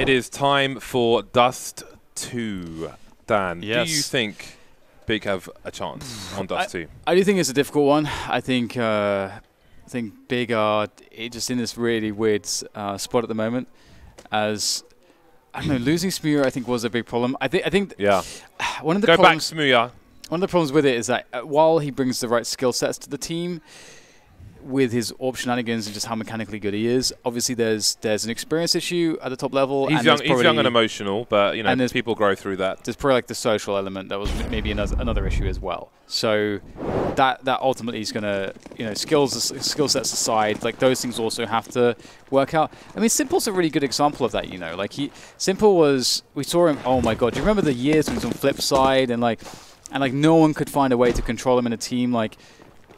It is time for Dust2. Dan, yes. do you think Big have a chance on Dust2? I do think it's a difficult one. I think Big are just in this really weird spot at the moment. As I don't know, losing Smuya I think was a big problem. I think yeah. One of the Go problems, back, Smuya. One of the problems with it is that while he brings the right skill sets to the team, with his AWP shenanigans and just how mechanically good he is, obviously there's an experience issue at the top level. He's young and emotional, but you know, people grow through that. There's probably like the social element that was maybe another issue as well. So that ultimately is going to, you know, skill sets aside, like those things also have to work out. I mean, Simple's a really good example of that. You know, like Simple was, we saw him. Oh my God, do you remember the years when he was on Flipside and no one could find a way to control him in a team like.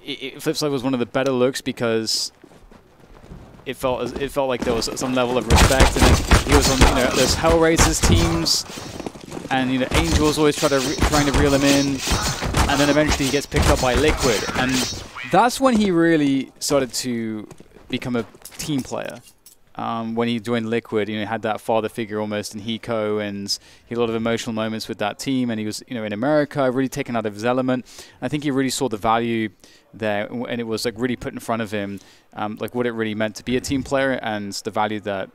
Flipside was one of the better looks because it felt like there was some level of respect, and then he was on those Hellraisers teams, and Angel was always trying to reel him in, and then eventually he gets picked up by Liquid, and that's when he really started to become a team player. When he joined Liquid, he had that father figure almost in Hiko, and he had a lot of emotional moments with that team, and he was in America, really taken out of his element. I think he really saw the value there, and it was like really put in front of him, like what it really meant to be a team player, and the value that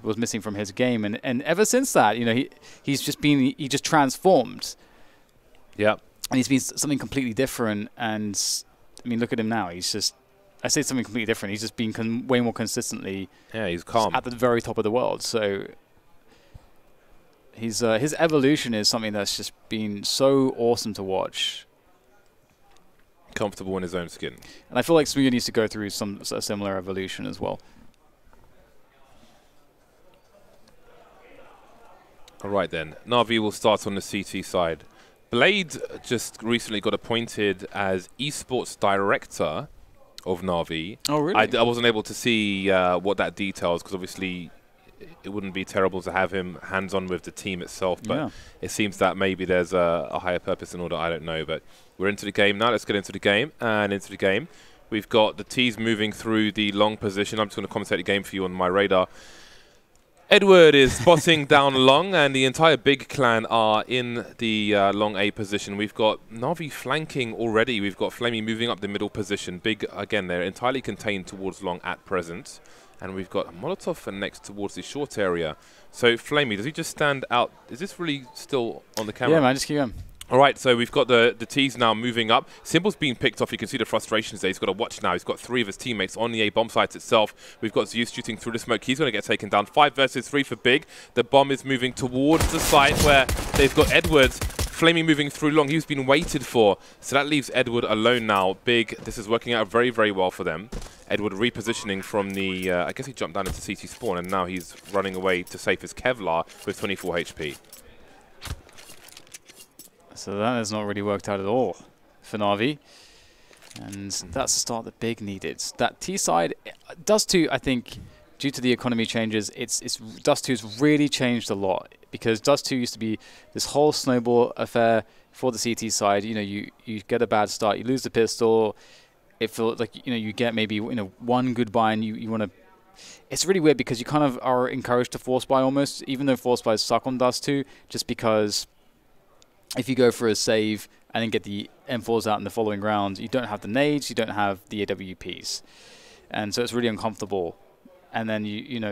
was missing from his game. And ever since that, he just transformed. Yeah. And he's been something completely different. And I mean, look at him now. He's just. I say something completely different. He's just been way more consistently. Yeah, he's calm at the very top of the world. So his evolution is something that's just been so awesome to watch. Comfortable in his own skin. And I feel like Smuya needs to go through a similar evolution as well. All right then, Na'Vi will start on the CT side. Blade just recently got appointed as esports director of Na'Vi. Oh, really? I wasn't able to see what that details, because obviously it wouldn't be terrible to have him hands-on with the team itself, but it seems that maybe there's a higher purpose in order. I don't know, but we're into the game now. Let's get into the game. And into the game, we've got the T's moving through the long position. I'm just going to commentate the game for you on my radar. Edward is spotting down long, and the entire Big clan are in the long A position. We've got Na'Vi flanking already. We've got Flamey moving up the middle position. Big, again, they're entirely contained towards long at present. And we've got Molotov next towards the short area. So, Flamey, does he just stand out? Is this really still on the camera? Yeah, man, just keep going. All right, so we've got the T's now moving up. Simple's being picked off. You can see the frustrations there. He's got to watch now. He's got 3 of his teammates on the A bomb site itself. We've got Zeus shooting through the smoke. He's going to get taken down. 5 versus 3 for Big. The bomb is moving towards the site where they've got Edwards. Flamey moving through long. He's been waited for. So that leaves Edward alone now. Big, this is working out very, very well for them. Edward repositioning from the, I guess he jumped down into CT spawn, and now he's running away to save his Kevlar with 24 HP. So that has not really worked out at all for Na'Vi. And that's the start that Big needed. That T side, Dust2, I think, due to the economy changes, Dust2's really changed a lot. Because Dust2 used to be this whole snowball affair for the CT side. You get a bad start, you lose the pistol. It feels like you get maybe one good buy, and you want to. It's really weird because you kind of are encouraged to force buy almost, even though force buys suck on Dust2, just because if you go for a save and then get the M4s out in the following round, you don't have the nades, you don't have the AWPs, and so it's really uncomfortable. And then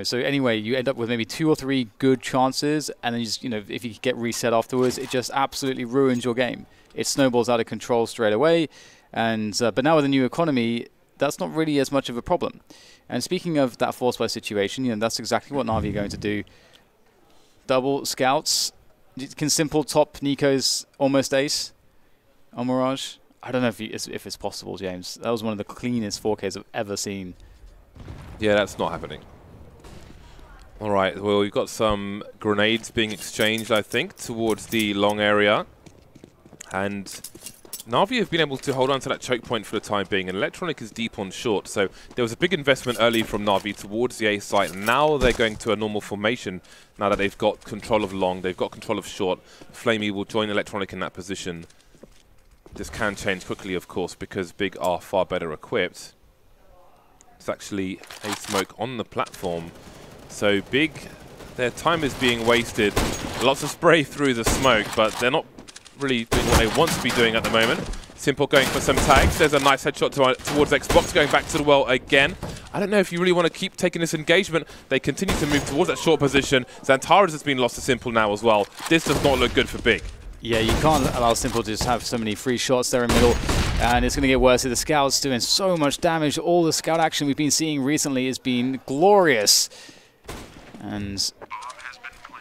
so anyway, you end up with maybe 2 or 3 good chances, and then you just, if you get reset afterwards, it just absolutely ruins your game. It snowballs out of control straight away. And but now with the new economy, that's not really as much of a problem. And speaking of that force buy situation, that's exactly what Na'Vi are going to do. Double scouts. Can Simple top Nico's almost ace on Mirage? I don't know if it's possible, James. That was one of the cleanest 4Ks I've ever seen. Yeah, that's not happening. All right, well, we've got some grenades being exchanged, I think, towards the long area. And Na'Vi have been able to hold on to that choke point for the time being, and Electronic is deep on short. So there was a big investment early from Na'Vi towards the A site. Now they're going to a normal formation now that they've got control of long, they've got control of short. Flamey will join Electronic in that position. This can change quickly, of course, because Big are far better equipped. It's actually a smoke on the platform. So Big Their time is being wasted. Lots of spray through the smoke, but they're not really doing what they want to be doing at the moment. Simple going for some tags. There's a nice headshot towards Xbox, going back to the well again. I don't know if you really want to keep taking this engagement. They continue to move towards that short position. Xantares has been lost to Simple now as well. This does not look good for Big. Yeah, you can't allow Simple to just have so many free shots there in the middle. And it's going to get worse. The Scout's doing so much damage. All the Scout action we've been seeing recently has been glorious. And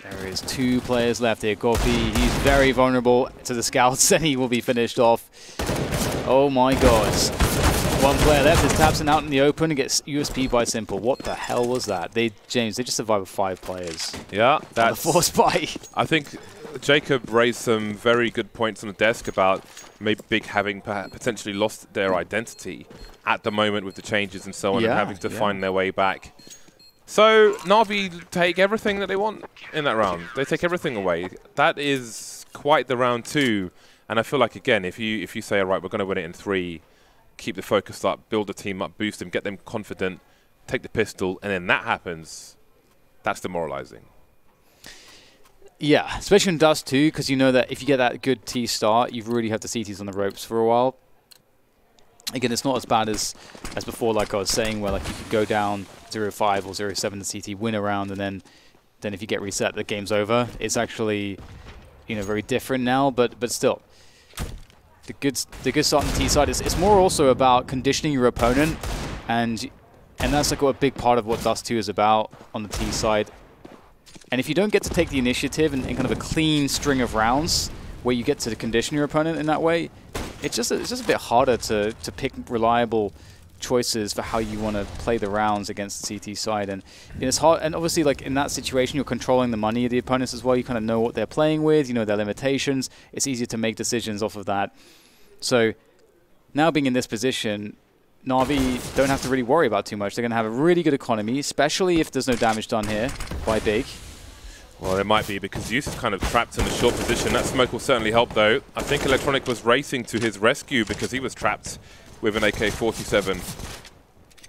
there is 2 players left here. Gopi, he's very vulnerable to the Scouts, and he will be finished off. Oh my god. 1 player left is Tabson out in the open and gets USP by Simple. What the hell was that? James, they just survived with 5 players. Yeah, that's forced buy. I think Jacob raised some very good points on the desk about maybe Big having potentially lost their identity at the moment with the changes and so on, and having to find their way back. So Na'Vi take everything that they want in that round. They take everything away. That is quite the round 2. And I feel like, again, if you say, all right, we're going to win it in 3, keep the focus up, build the team up, boost them, get them confident, take the pistol, and then that happens, that's demoralizing. Yeah, especially in Dust2, because you know that if you get that good T start, you really have the CTs on the ropes for a while. Again, it's not as bad as before, like I was saying, where like you could go down 0-5 or 0-7 to CT, win a round, and then if you get reset, the game's over. It's actually, you know, very different now, but still. The good start on the T side is it's more also about conditioning your opponent, and that's like a big part of what Dust2 is about on the T side. And if you don't get to take the initiative in kind of a clean string of rounds where you get to condition your opponent in that way, it's just a bit harder to pick reliable choices for how you want to play the rounds against the CT side. And it's hard. And obviously, like in that situation, you're controlling the money of the opponents as well. You kind of know what they're playing with, you know their limitations. It's easier to make decisions off of that. So now being in this position, Na'Vi don't have to really worry about too much. They're going to have a really good economy, especially if there's no damage done here by Big. Well, there might be, because Zeus is kind of trapped in a short position. That smoke will certainly help, though. I think Electronic was racing to his rescue because he was trapped with an AK-47.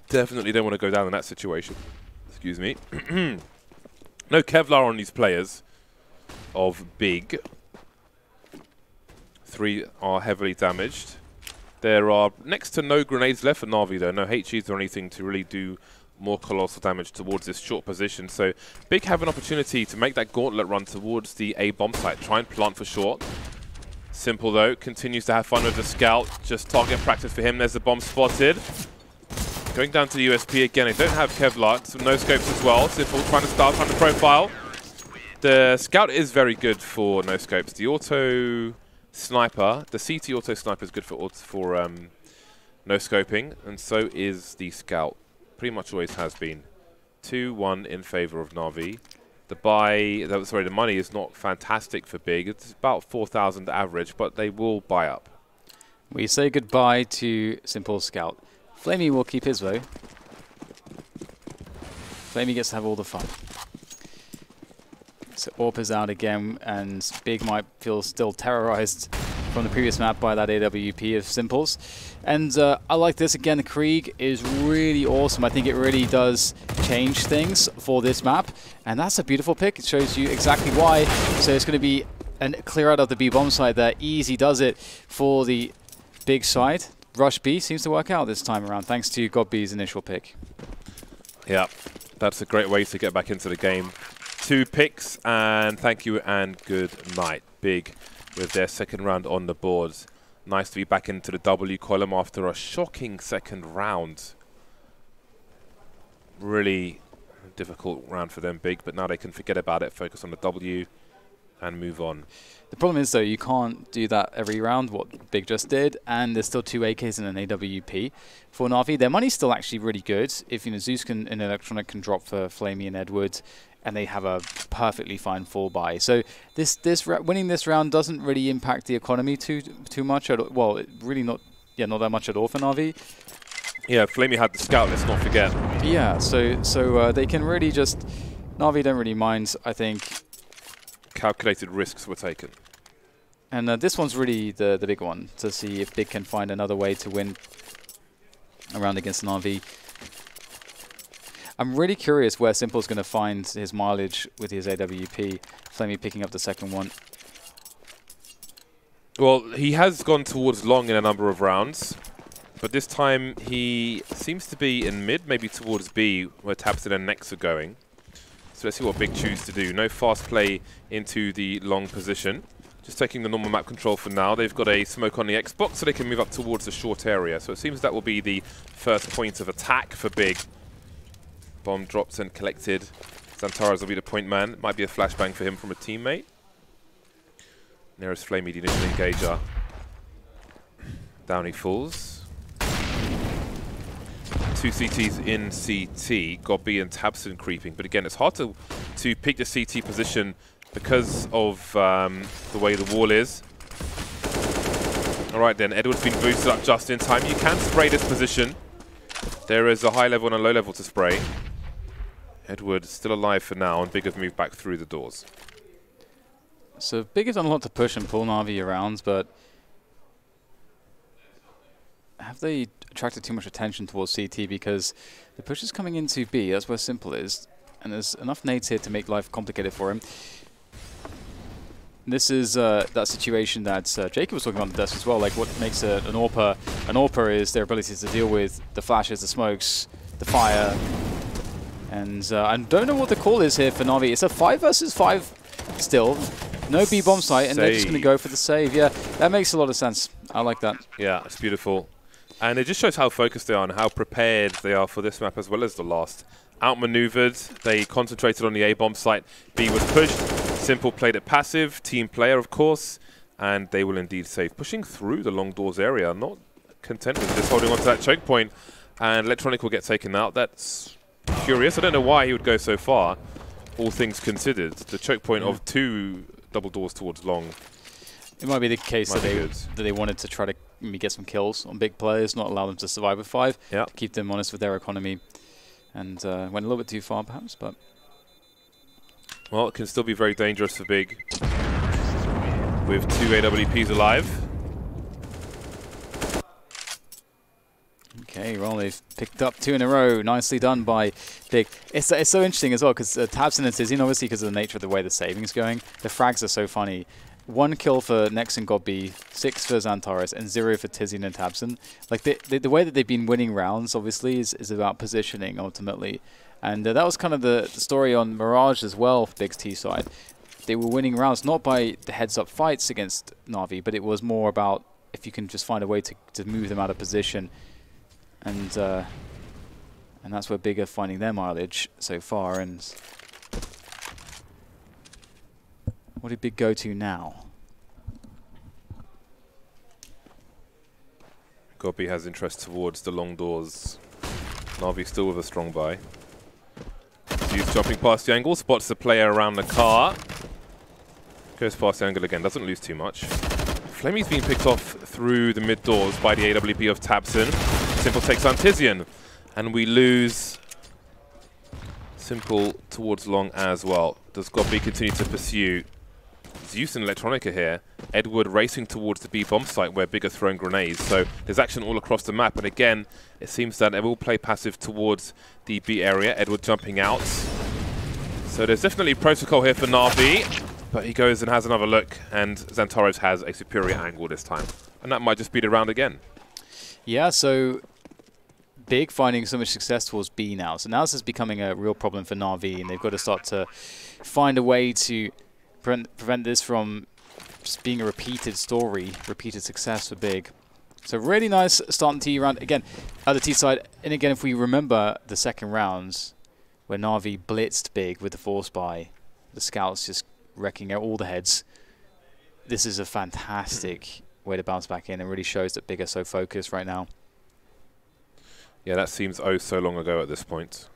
Definitely don't want to go down in that situation. Excuse me. No Kevlar on these players of Big. 3 are heavily damaged. There are next to no grenades left for Na'Vi, though. No HEs or anything to really do more colossal damage towards this short position. So Big have an opportunity to make that gauntlet run towards the A bomb site. Try and plant for short. Simple, though. Continues to have fun with the scout. Just target practice for him. There's the bomb spotted. Going down to the USP again. They don't have Kevlar. Some no scopes as well. Simple trying to start on the profile. The scout is very good for no scopes. The auto sniper, the CT auto sniper is good for no scoping, and so is the scout. Pretty much always has been. 2-1 in favor of Na'Vi. The money is not fantastic for Big. It's about 4,000 average, but they will buy up. We say goodbye to Simple Scout. Flamey will keep his though. Flamey gets to have all the fun. So AWP is out again, and Big might feel still terrorized from the previous map by that AWP of Simples. And I like this again. The Krieg is really awesome. I think it really does change things for this map, and that's a beautiful pick. It shows you exactly why. So it's going to be a clear out of the B bomb side there. Easy does it for the Big side. Rush B seems to work out this time around, thanks to God B's initial pick. Yeah, that's a great way to get back into the game. 2 picks, and thank you and good night. Big with their second round on the boards. Nice to be back into the W column after a shocking second round. Really difficult round for them, Big, but now they can forget about it, focus on the W, and move on. The problem is, though, you can't do that every round, what Big just did, and there's still 2 AKs and an AWP for Na'Vi. Their money's still actually really good. If Zeus and Electronic can drop for Flamey and Edward, and they have a perfectly fine 4-buy. So winning this round doesn't really impact the economy too much. Well, really not that much at all for Na'Vi. Yeah, Flamey had the scout, let's not forget. Yeah, so they can really just... Na'Vi don't really mind, I think. Calculated risks were taken. And this one's really the big one, to see if Big can find another way to win a round against Na'Vi. I'm really curious where Simple's going to find his mileage with his AWP. Flamey picking up the second one. Well, he has gone towards long in a number of rounds, but this time he seems to be in mid, maybe towards B, where Tabson and Nex are going. So let's see what Big choose to do. No fast play into the long position. Just taking the normal map control for now. They've got a smoke on the Xbox, so they can move up towards the short area. So it seems that will be the first point of attack for Big. Bomb dropped and collected. Xantares will be the point man. Might be a flashbang for him from a teammate. Nearest Flamey, the initial engager. Down he falls. 2 CTs in CT. Got B and Tabson creeping. But again, it's hard to pick the CT position because of the way the wall is. All right then, Edward's been boosted up just in time. You can spray this position. There is a high level and a low level to spray. Edward still alive for now, and Big have moved back through the doors. So Big has done a lot to push and pull Na'Vi around, but have they attracted too much attention towards CT? Because the push is coming into B, that's where Simple is, and there's enough nades here to make life complicated for him. This is that situation that Jacob was talking about on the desk as well, like what makes an AWPer an AWPer is their ability to deal with the flashes, the smokes, the fire. And I don't know what the call is here for Na'Vi. It's a 5 versus 5 still. No B bomb site, and they're just going to go for the save. Yeah, that makes a lot of sense. I like that. Yeah, it's beautiful. And it just shows how focused they are and how prepared they are for this map as well as the last. Outmaneuvered, they concentrated on the A bomb site. B was pushed. Simple played it passive. Team player, of course. And they will indeed save. Pushing through the long doors area. Not content with just holding on to that choke point. And Electronic will get taken out. That's curious. I don't know why he would go so far, all things considered. The choke point of 2 double doors towards long. It might be the case that they wanted to try to maybe get some kills on big players, not allow them to survive with 5, to keep them honest with their economy. And went a little bit too far, perhaps, but... Well, it can still be very dangerous for Big, with 2 AWPs alive. Okay, well, they've picked up 2 in a row. Nicely done by Big. It's so interesting as well, because Tabson and Tizian, obviously because of the nature of the way the saving's going, the frags are so funny. 1 kill for Nex and Godby, 6 for Xantares, and 0 for Tizian and Tabson. Like, the way that they've been winning rounds, obviously, is about positioning, ultimately. And that was kind of the story on Mirage as well, Big's T side. They were winning rounds, not by the heads-up fights against Na'Vi, but it was more about if you can just find a way to move them out of position. And that's where Big are finding their mileage so far. And what did Big go to now? Godby has interest towards the long doors. Na'Vi still with a strong buy. He's jumping past the angle, spots the player around the car. Goes past the angle again, doesn't lose too much. Flamey's being picked off through the mid doors by the AWP of Tabson. Simple takes on Tizian, and we lose Simple towards long as well. Does Godby continue to pursue? Zeus and Electronica here. Edward racing towards the B bomb site where Big are throwing grenades. So there's action all across the map, and again, it seems that they will play passive towards the B area. Edward jumping out. So there's definitely protocol here for Na'Vi, but he goes and has another look, and Xantares has a superior angle this time. And that might just be the round again. Yeah, so Big finding so much success towards B now. So now this is becoming a real problem for Na'Vi, and they've got to start to find a way to prevent this from just being a repeated story, repeated success for Big. So really nice starting T round. Again, at the T side, and again, if we remember the second rounds where Na'Vi blitzed Big with the force buy, the scouts just wrecking out all the heads. This is a fantastic way to bounce back in, and really shows that Big are so focused right now. Yeah, that seems oh so long ago at this point.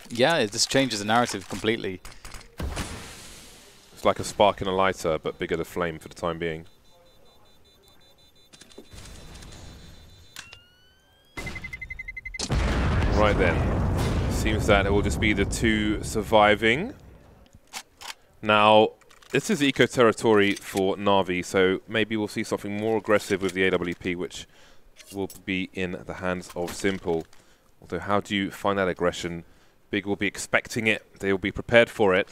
Yeah, it just changes the narrative completely. It's like a spark in a lighter, but bigger the flame for the time being. Right then. Seems that it will just be the 2 surviving. Now, this is eco territory for Na'Vi, so maybe we'll see something more aggressive with the AWP, which will be in the hands of Simple. Although, how do you find that aggression Big will be expecting it. They will be prepared for it.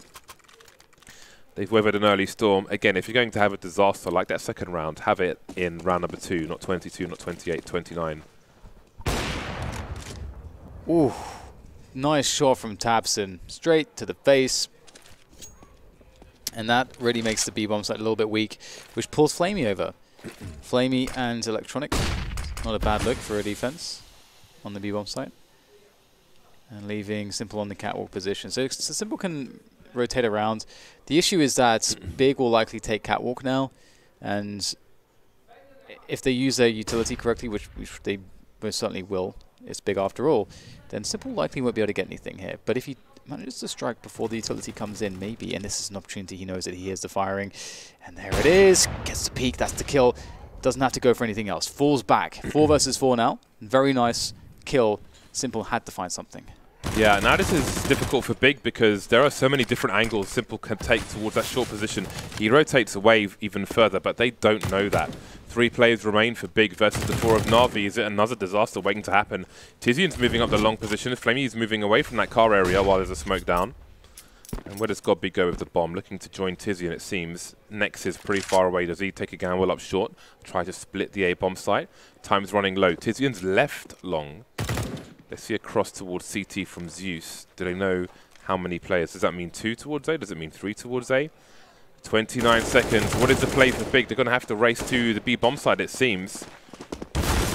They've weathered an early storm. Again, if you're going to have a disaster like that second round, have it in round number 2, not 22, not 28, 29. Ooh, nice shot from Tabson. Straight to the face. And that really makes the B-bomb site a little bit weak, which pulls Flamey over. Flamey and Electronic. Not a bad look for a defense on the B-bomb site. And leaving Simple on the catwalk position. So Simple can rotate around. The issue is that Big will likely take catwalk now, and if they use their utility correctly, which they most certainly will, it's Big after all, then Simple likely won't be able to get anything here. But if he manages to strike before the utility comes in, maybe, and this is an opportunity, he knows that he hears the firing, and there it is, gets the peek, that's the kill, doesn't have to go for anything else, falls back, 4 versus 4 now, very nice kill. Simple had to find something. Yeah, now this is difficult for Big because there are so many different angles Simple can take towards that short position. He rotates away even further, but they don't know that. 3 players remain for Big versus the 4 of Na'Vi. Is it another disaster waiting to happen? Tizian's moving up the long position. Flamey's moving away from that car area while there's a smoke down. And where does Godby go with the bomb? Looking to join Tizian, it seems. Nex is pretty far away. Does he take a gamble up short? Try to split the A-bomb site. Time's running low. Tizian's left long. Let's see a cross towards CT from Zeus. Do they know how many players? Does that mean 2 towards A? Does it mean 3 towards A? 29 seconds. What is the play for Big? They're going to have to race to the B bomb side, it seems.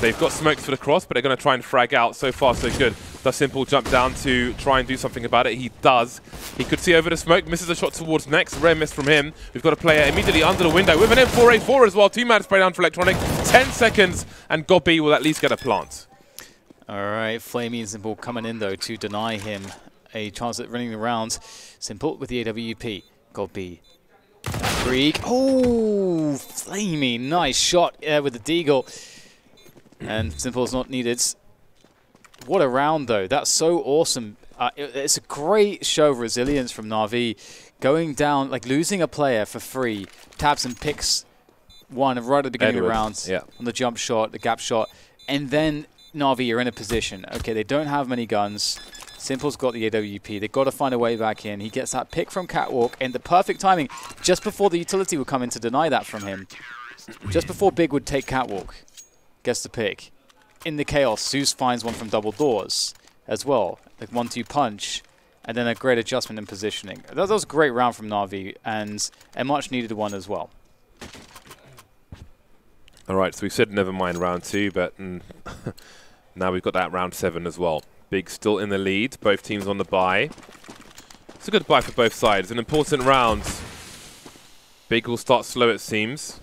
They've got smokes for the cross, but they're going to try and frag out. So far, so good. Does Simple jump down to try and do something about it? He does. He could see over the smoke. Misses a shot towards Nex. Rare miss from him. We've got a player immediately under the window with an M4A4 as well. 2-man spray down for Electronic. 10 seconds, and Godby will at least get a plant. All right, Flamey and Simple coming in, though, to deny him a chance at running the round. Simple with the AWP. Godby. Freak. Oh, Flamey. Nice shot with the deagle. And Simple's not needed. What a round, though. That's so awesome. It's a great show of resilience from Na'Vi. Going down, like losing a player for free. Tabson picks one right at the beginning of the round on the jump shot, the gap shot. And then Na'Vi are in a position. Okay, they don't have many guns. Simple's got the AWP. They've got to find a way back in. He gets that pick from Catwalk, and the perfect timing, just before the utility would come in to deny that from him. Just before Big would take Catwalk. Gets the pick. In the chaos, Zeus finds one from double doors as well. Like 1-2 punch, and then a great adjustment in positioning. That was a great round from Na'Vi, and a much needed one as well. All right, so we said never mind round 2, but now we've got that round 7 as well. Big still in the lead, both teams on the bye. It's a good bye for both sides, an important round. Big will start slow, it seems.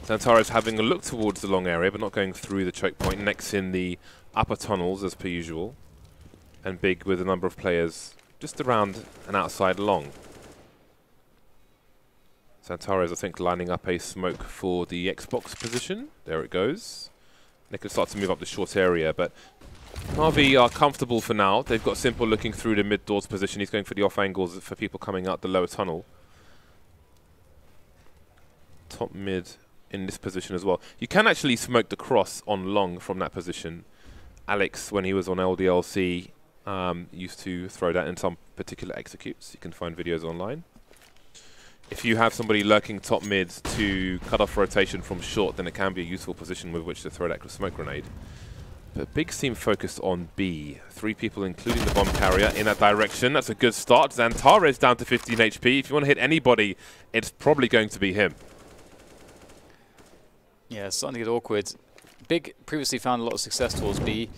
Xantaro's having a look towards the long area, but not going through the choke point. Next in the upper tunnels, as per usual. And Big with a number of players just around and outside long. Xantaro's, I think, lining up a smoke for the Xbox position. There it goes. They can start to move up the short area, but Na'Vi are comfortable for now. They've got Simple looking through the mid-doors position. He's going for the off angles for people coming out the lower tunnel. Top mid in this position as well. You can actually smoke the cross on long from that position. Alex, when he was on LDLC, used to throw that in some particular executes. You can find videos online. If you have somebody lurking top mid to cut off rotation from short, then it can be a useful position with which to throw that smoke grenade. But Big seem focused on B. 3 people, including the bomb carrier, in that direction. That's a good start. Xantaro's down to 15 HP. If you want to hit anybody, it's probably going to be him. Yeah, it's starting to get awkward. Big previously found a lot of success towards B,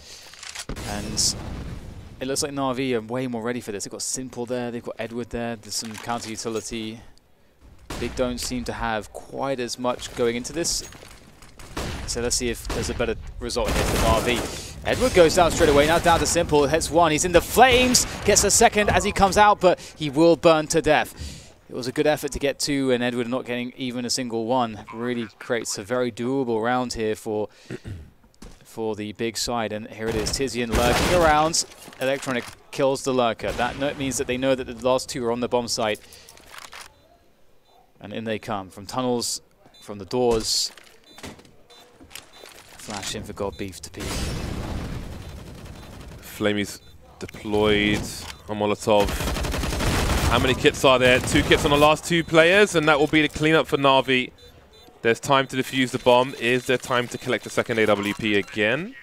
and it looks like Na'Vi are way more ready for this. They've got Simple there, they've got Edward there, there's some counter utility. Big don't seem to have quite as much going into this. So let's see if there's a better result here for Na'Vi. Edward goes down straight away, now down to Simple, hits one, he's in the flames, gets a second as he comes out, but he will burn to death. It was a good effort to get 2, and Edward not getting even a single one really creates a very doable round here for the Big side. And here it is, Tizian lurking around. Electronic kills the lurker. That means that they know that the last 2 are on the bomb site. And in they come, from tunnels, from the doors. Flash in for God Beef to peek. Flamey's Deployed on Molotov. How many kits are there? 2 kits on the last 2 players, and that will be the cleanup for Na'Vi. There's time to defuse the bomb. Is there time to collect the second AWP again?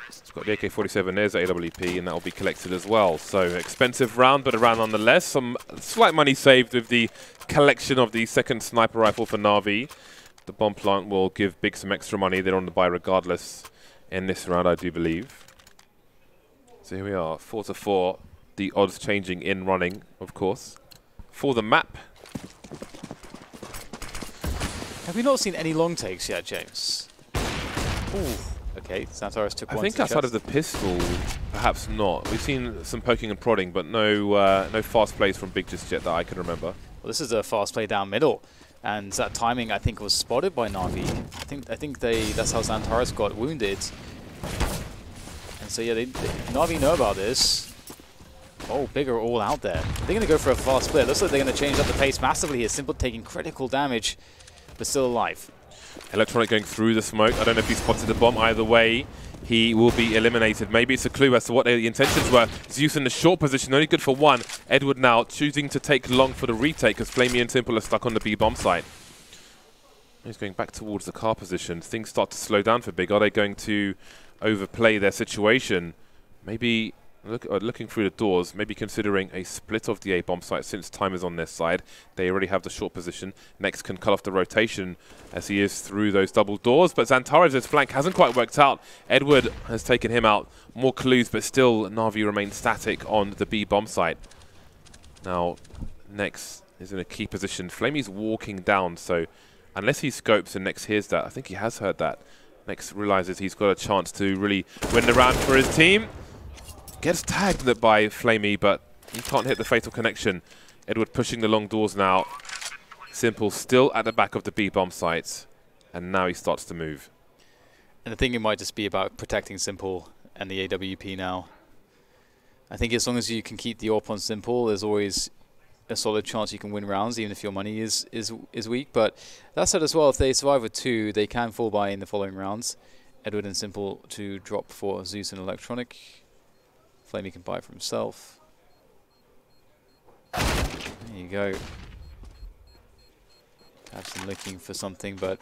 It's got the AK-47, there's the AWP, and that will be collected as well. So expensive round, but a round nonetheless. Some slight money saved with the collection of the second sniper rifle for Na'Vi. The bomb plant will give Big some extra money. They're on the buy regardless in this round, I do believe. So here we are, 4-4. The odds changing in running, of course. For the map. Have we not seen any long takes yet, James? Ooh. Okay, Xantares took one. I think outside of the pistol, perhaps not. We've seen some poking and prodding, but no fast plays from Big just yet that I can remember. Well, this is a fast play down middle. And that timing, I think, was spotted by Na'Vi. I think that's how Xantares got wounded. And so yeah, Na'Vi know about this. Oh, Big are all out there. They're going to go for a fast split. Looks like they're going to change up the pace massively here. Simple taking critical damage, but still alive. Electronic going through the smoke. I don't know if he spotted the bomb. Either way, he will be eliminated. Maybe it's a clue as to what the intentions were. Zeus in the short position, only good for 1. Edward now choosing to take long for the retake because Flamey and Simple are stuck on the B bomb site. He's going back towards the car position. Things start to slow down for Big. Are they going to overplay their situation? Maybe looking through the doors, maybe considering a split of the A bomb site since time is on their side. They already have the short position. Next can cut off the rotation as he is through those double doors. But Xantares' flank hasn't quite worked out. Edward has taken him out. More clues, but still Na'Vi remains static on the B bomb site. Now, Nex is in a key position. Flamey's walking down, so unless he scopes and Nex hears that, I think he has heard that. Nex realizes he's got a chance to really win the round for his team. Gets tagged by Flamey, but he can't hit the fatal connection. Edward pushing the long doors now. Simple still at the back of the B bomb site, and now he starts to move. And I think it might just be about protecting Simple and the AWP now. I think as long as you can keep the AWP on Simple, there's always a solid chance you can win rounds, even if your money is weak. But that said as well, if they survive with 2, they can fall by in the following rounds. Edward and Simple to drop for Zeus and Electronic. Flamey can buy for himself. There you go. Tabson looking for something, but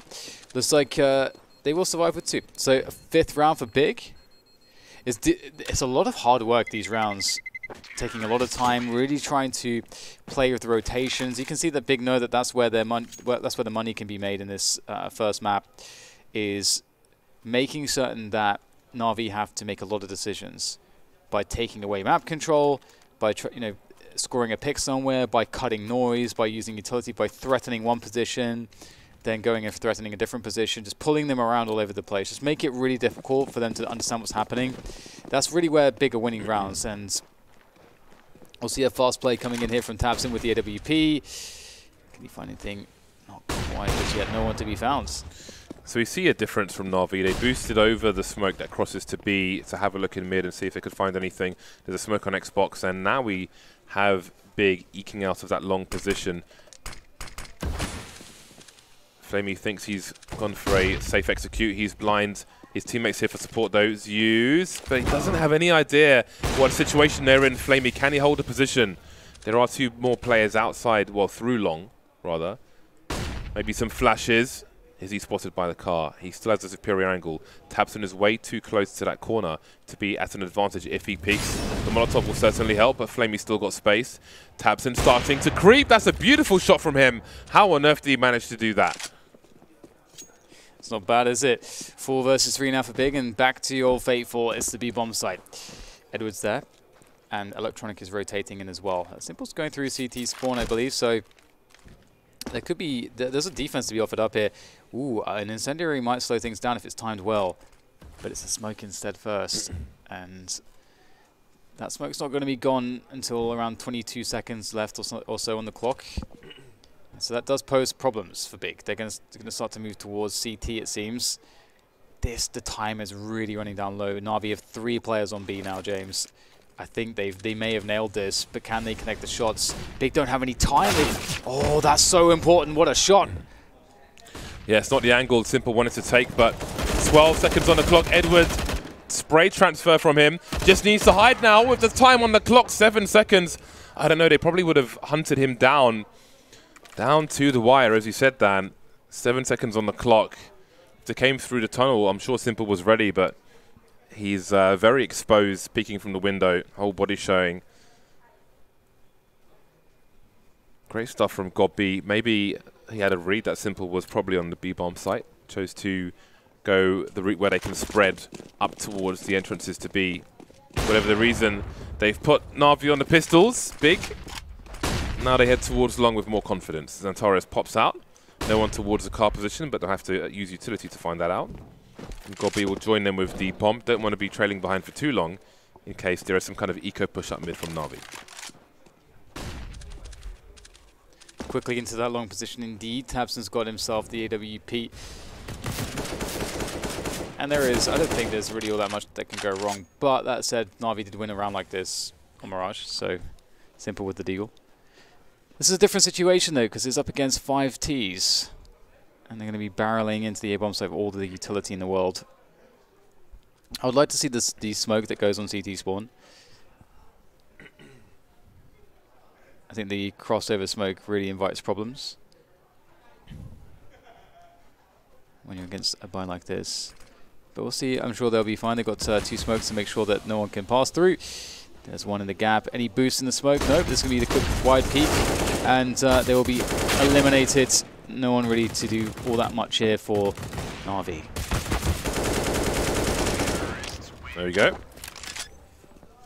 looks like they will survive with 2. So 5th round for Big. It's a lot of hard work, these rounds. Taking a lot of time, really trying to play with the rotations. You can see that Big know that that's where the money can be made in this first map, is making certain that Na'Vi have to make a lot of decisions by taking away map control, by scoring a pick somewhere, by cutting noise, by using utility, by threatening one position, then going and threatening a different position, just pulling them around all over the place. Just make it really difficult for them to understand what's happening. That's really where Big are winning rounds, and we'll see a fast play coming in here from Tabson with the AWP. Can he find anything? Not quite just yet. No one to be found. So we see a difference from Na'Vi. They boosted over the smoke that crosses to B to have a look in mid and see if they could find anything. There's a smoke on Xbox, and now we have Big eking out of that long position. Flamey thinks he's gone for a safe execute. He's blind. His teammates here for support, though. Zeus, but he doesn't have any idea what situation they're in. Flamey, can he hold a position? There are 2 more players outside, well, through long, rather. Maybe some flashes. Is he spotted by the car? He still has a superior angle. Tabson is way too close to that corner to be at an advantage if he peeks. The Molotov will certainly help, but Flamey's still got space. Tabson starting to creep. That's a beautiful shot from him. How on earth did he manage to do that? It's not bad, is it? 4 versus 3 now for Big, and back to your Fateful. It's the B bomb site. Edward's there, and Electronic is rotating in as well. Simple's going through CT spawn, I believe, so there could be, there's a defense to be offered up here. Ooh, an incendiary might slow things down if it's timed well, but it's a smoke instead first, and that smoke's not going to be gone until around 22 seconds left or so on the clock. So that does pose problems for Big. They're going to start to move towards CT, it seems. The time is really running down low. Na'Vi have 3 players on B now, James. I think they may have nailed this, but can they connect the shots? Big don't have any time. Oh, that's so important. What a shot. Yeah, it's not the angle Simple wanted to take, but 12 seconds on the clock. Edward spray transfer from him. Just needs to hide now with the time on the clock, 7 seconds. I don't know, they probably would have hunted him down to the wire, as you said, Dan. 7 seconds on the clock. If they came through the tunnel, I'm sure Simple was ready, but he's very exposed, peeking from the window, whole body showing. Great stuff from Gobby. Maybe he had a read that Simple was probably on the B-bomb site. Chose to go the route where they can spread up towards the entrances to B. Whatever the reason, they've put Na'Vi on the pistols. Big. Now they head towards long with more confidence. Xantares pops out. No one towards the car position, but they'll have to use utility to find that out. And Gobby will join them with the bomb. Don't want to be trailing behind for too long in case there is some kind of eco push up mid from Na'Vi. Quickly into that long position indeed. Tabson's got himself the AWP. And there is, I don't think there's really all that much that can go wrong. But that said, Na'Vi did win a round like this on Mirage, so Simple with the deal. This is a different situation though, because it's up against 5 Ts. And they're going to be barreling into the A-bomb site with all the utility in the world. I would like to see the smoke that goes on CT spawn. I think the crossover smoke really invites problems when you're against a buy like this. But we'll see. I'm sure they'll be fine. They've got 2 smokes to make sure that no one can pass through. There's one in the gap. Any boost in the smoke? Nope. This is going to be the quick wide peek. And they will be eliminated. No one really to do all that much here for Na'Vi. There we go.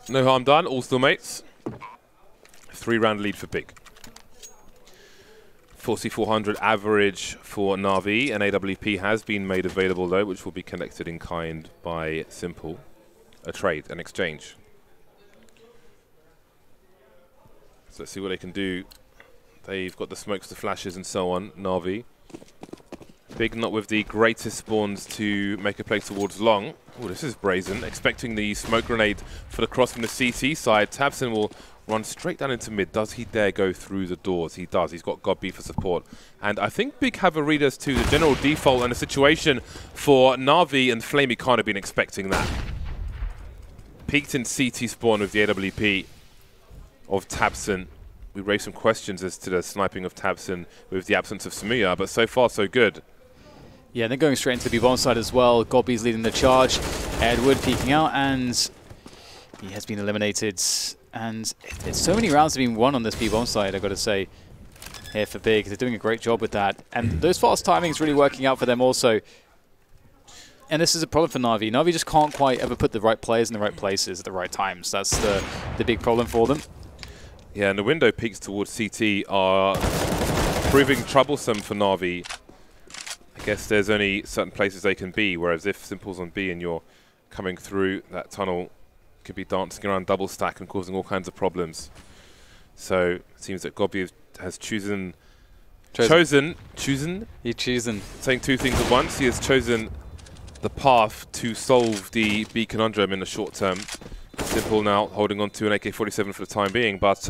No harm done. All still mates. 3-round lead for Big. 4,400 average for Na'Vi. An AWP has been made available though, which will be collected in kind by Simple. A trade, an exchange. So let's see what they can do. They've got the smokes, the flashes and so on, Na'Vi. Big not with the greatest spawns to make a play towards long. Oh, this is brazen. Expecting the smoke grenade for the cross from the CT side. Tabson will run straight down into mid. Does he dare go through the doors? He does. He's got Gobby for support. And I think Big have a read as to the general default and the situation for Na'Vi, and Flamey can't have been expecting that. Peeked in CT spawn with the AWP of Tabson. We raised some questions as to the sniping of Tabson with the absence of Samuya, but so far so good. Yeah, they're going straight into the B-bomb side as well. Gobby's leading the charge. Edward peeking out, and he has been eliminated. And it's so many rounds have been won on this B-bomb side, I've got to say, here for Big. They're doing a great job with that. And those fast timings really working out for them also. And this is a problem for Na'Vi. Na'Vi just can't quite ever put the right players in the right places at the right times. That's the big problem for them. Yeah, and the window peaks towards CT are proving troublesome for Na'Vi. I guess there's only certain places they can be, whereas if Simple's on B and you're coming through that tunnel, could be dancing around double stack and causing all kinds of problems. So it seems that Gobby has chosen. Saying 2 things at once. He has chosen the path to solve the B conundrum in the short term. Simple now holding on to an AK-47 for the time being, but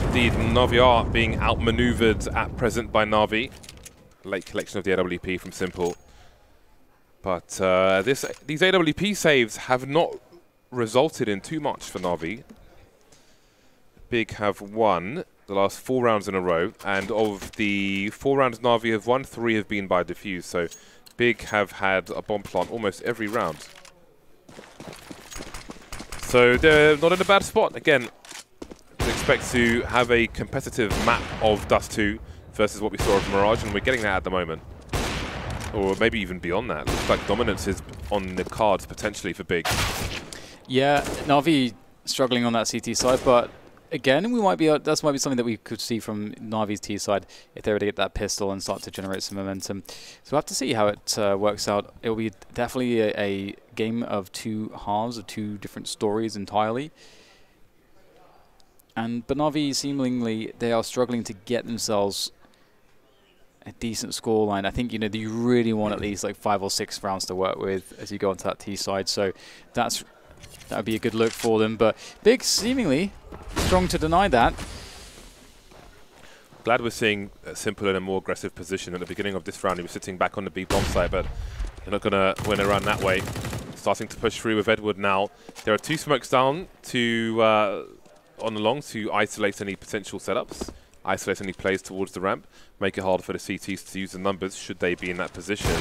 indeed Na'Vi are being outmaneuvered at present by Na'Vi. Late collection of the AWP from Simple. But these AWP saves have not resulted in too much for Na'Vi. Big have won the last 4 rounds in a row, and of the 4 rounds Na'Vi have won, 3 have been by defuse. So Big have had a bomb plant almost every round. So they're not in a bad spot. Again, we expect to have a competitive map of Dust2 versus what we saw of Mirage, and we're getting that at the moment. Or maybe even beyond that. Looks like dominance is on the cards potentially for Big. Yeah, Na'Vi struggling on that CT side, but again, we might be that might be something that we could see from Navi's T side if they were to get that pistol and start to generate some momentum. So we'll have to see how it works out. It will be definitely a game of 2 halves of 2 different stories entirely. But Na'Vi seemingly they are struggling to get themselves a decent scoreline. I think you really want at least like 5 or 6 rounds to work with as you go onto that T side. So that would be a good look for them. But Big seemingly strong to deny that. Glad we're seeing Simple in a more aggressive position. At the beginning of this round, he was sitting back on the B bomb site, but They're not going to win around that way. Starting to push through with Edward now. There are 2 smokes down to on the long to isolate any potential setups, isolate any plays towards the ramp, make it harder for the CTs to use the numbers should they be in that position.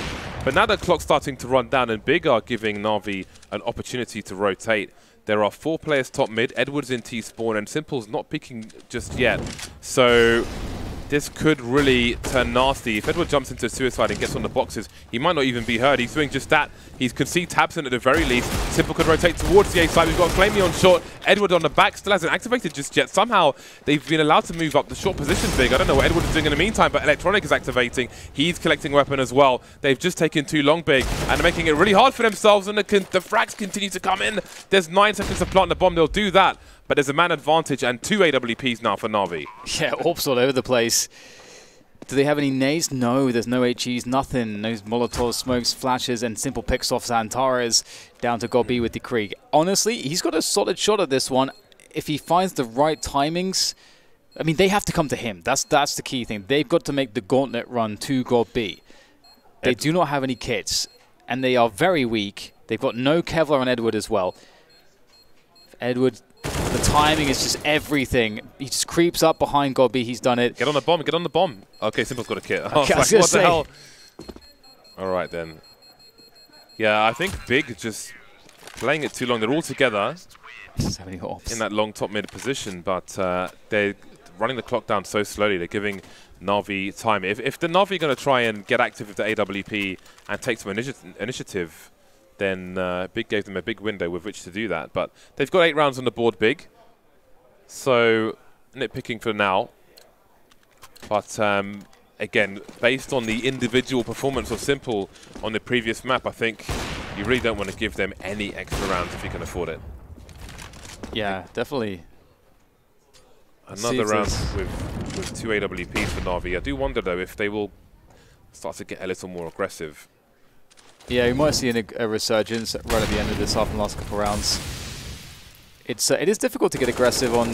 But now the clock's starting to run down and Big are giving Na'Vi an opportunity to rotate. There are 4 players top mid, Edward's in T-spawn and Simple's not picking just yet. So this could really turn nasty. If Edward jumps into suicide and gets on the boxes, he might not even be heard. He's doing just that. He's conceded Tabson at the very least. Simple could rotate towards the A side. We've got Flamey on short. Edward on the back still hasn't activated just yet. Somehow they've been allowed to move up the short position Big. I don't know what Edward is doing in the meantime, but Electronic is activating. He's collecting weapon as well. They've just taken too long Big and they're making it really hard for themselves and the frags continue to come in. There's 9 seconds to plant the bomb. They'll do that. But there's a man advantage and 2 AWPs now for Na'Vi. Yeah, orbs all over the place. Do they have any nades? No, there's no HEs, nothing. No Molotov, smokes, flashes, and Simple picks off Zantares down to Gobi with the Krieg. Honestly, he's got a solid shot at this one. If he finds the right timings, I mean, they have to come to him. That's the key thing. They've got to make the gauntlet run to Gobi. They do not have any kits, and they are very weak. They've got no Kevlar on Edward as well. Edward... The timing is just everything. He just creeps up behind Gobi. He's done it. Get on the bomb. Get on the bomb. Okay, Simple's got a kit. Okay, Like, what the hell? All right, then. Yeah, I think Big just playing it too long. They're all together So many orbs. in that long top mid position, but they're running the clock down so slowly. They're giving Na'Vi time. If the Na'Vi are going to try and get active with the AWP and take some initiative, then Big gave them a big window with which to do that. But they've got 8 rounds on the board, Big. So nitpicking for now. But again, based on the individual performance of Simple on the previous map, I think you really don't want to give them any extra rounds if you can afford it. Yeah, definitely. Another round with 2 AWPs for Na'Vi. I do wonder, though, if they will start to get a little more aggressive. Yeah, we might see a resurgence right at the end of this after the last couple of rounds. It is difficult to get aggressive on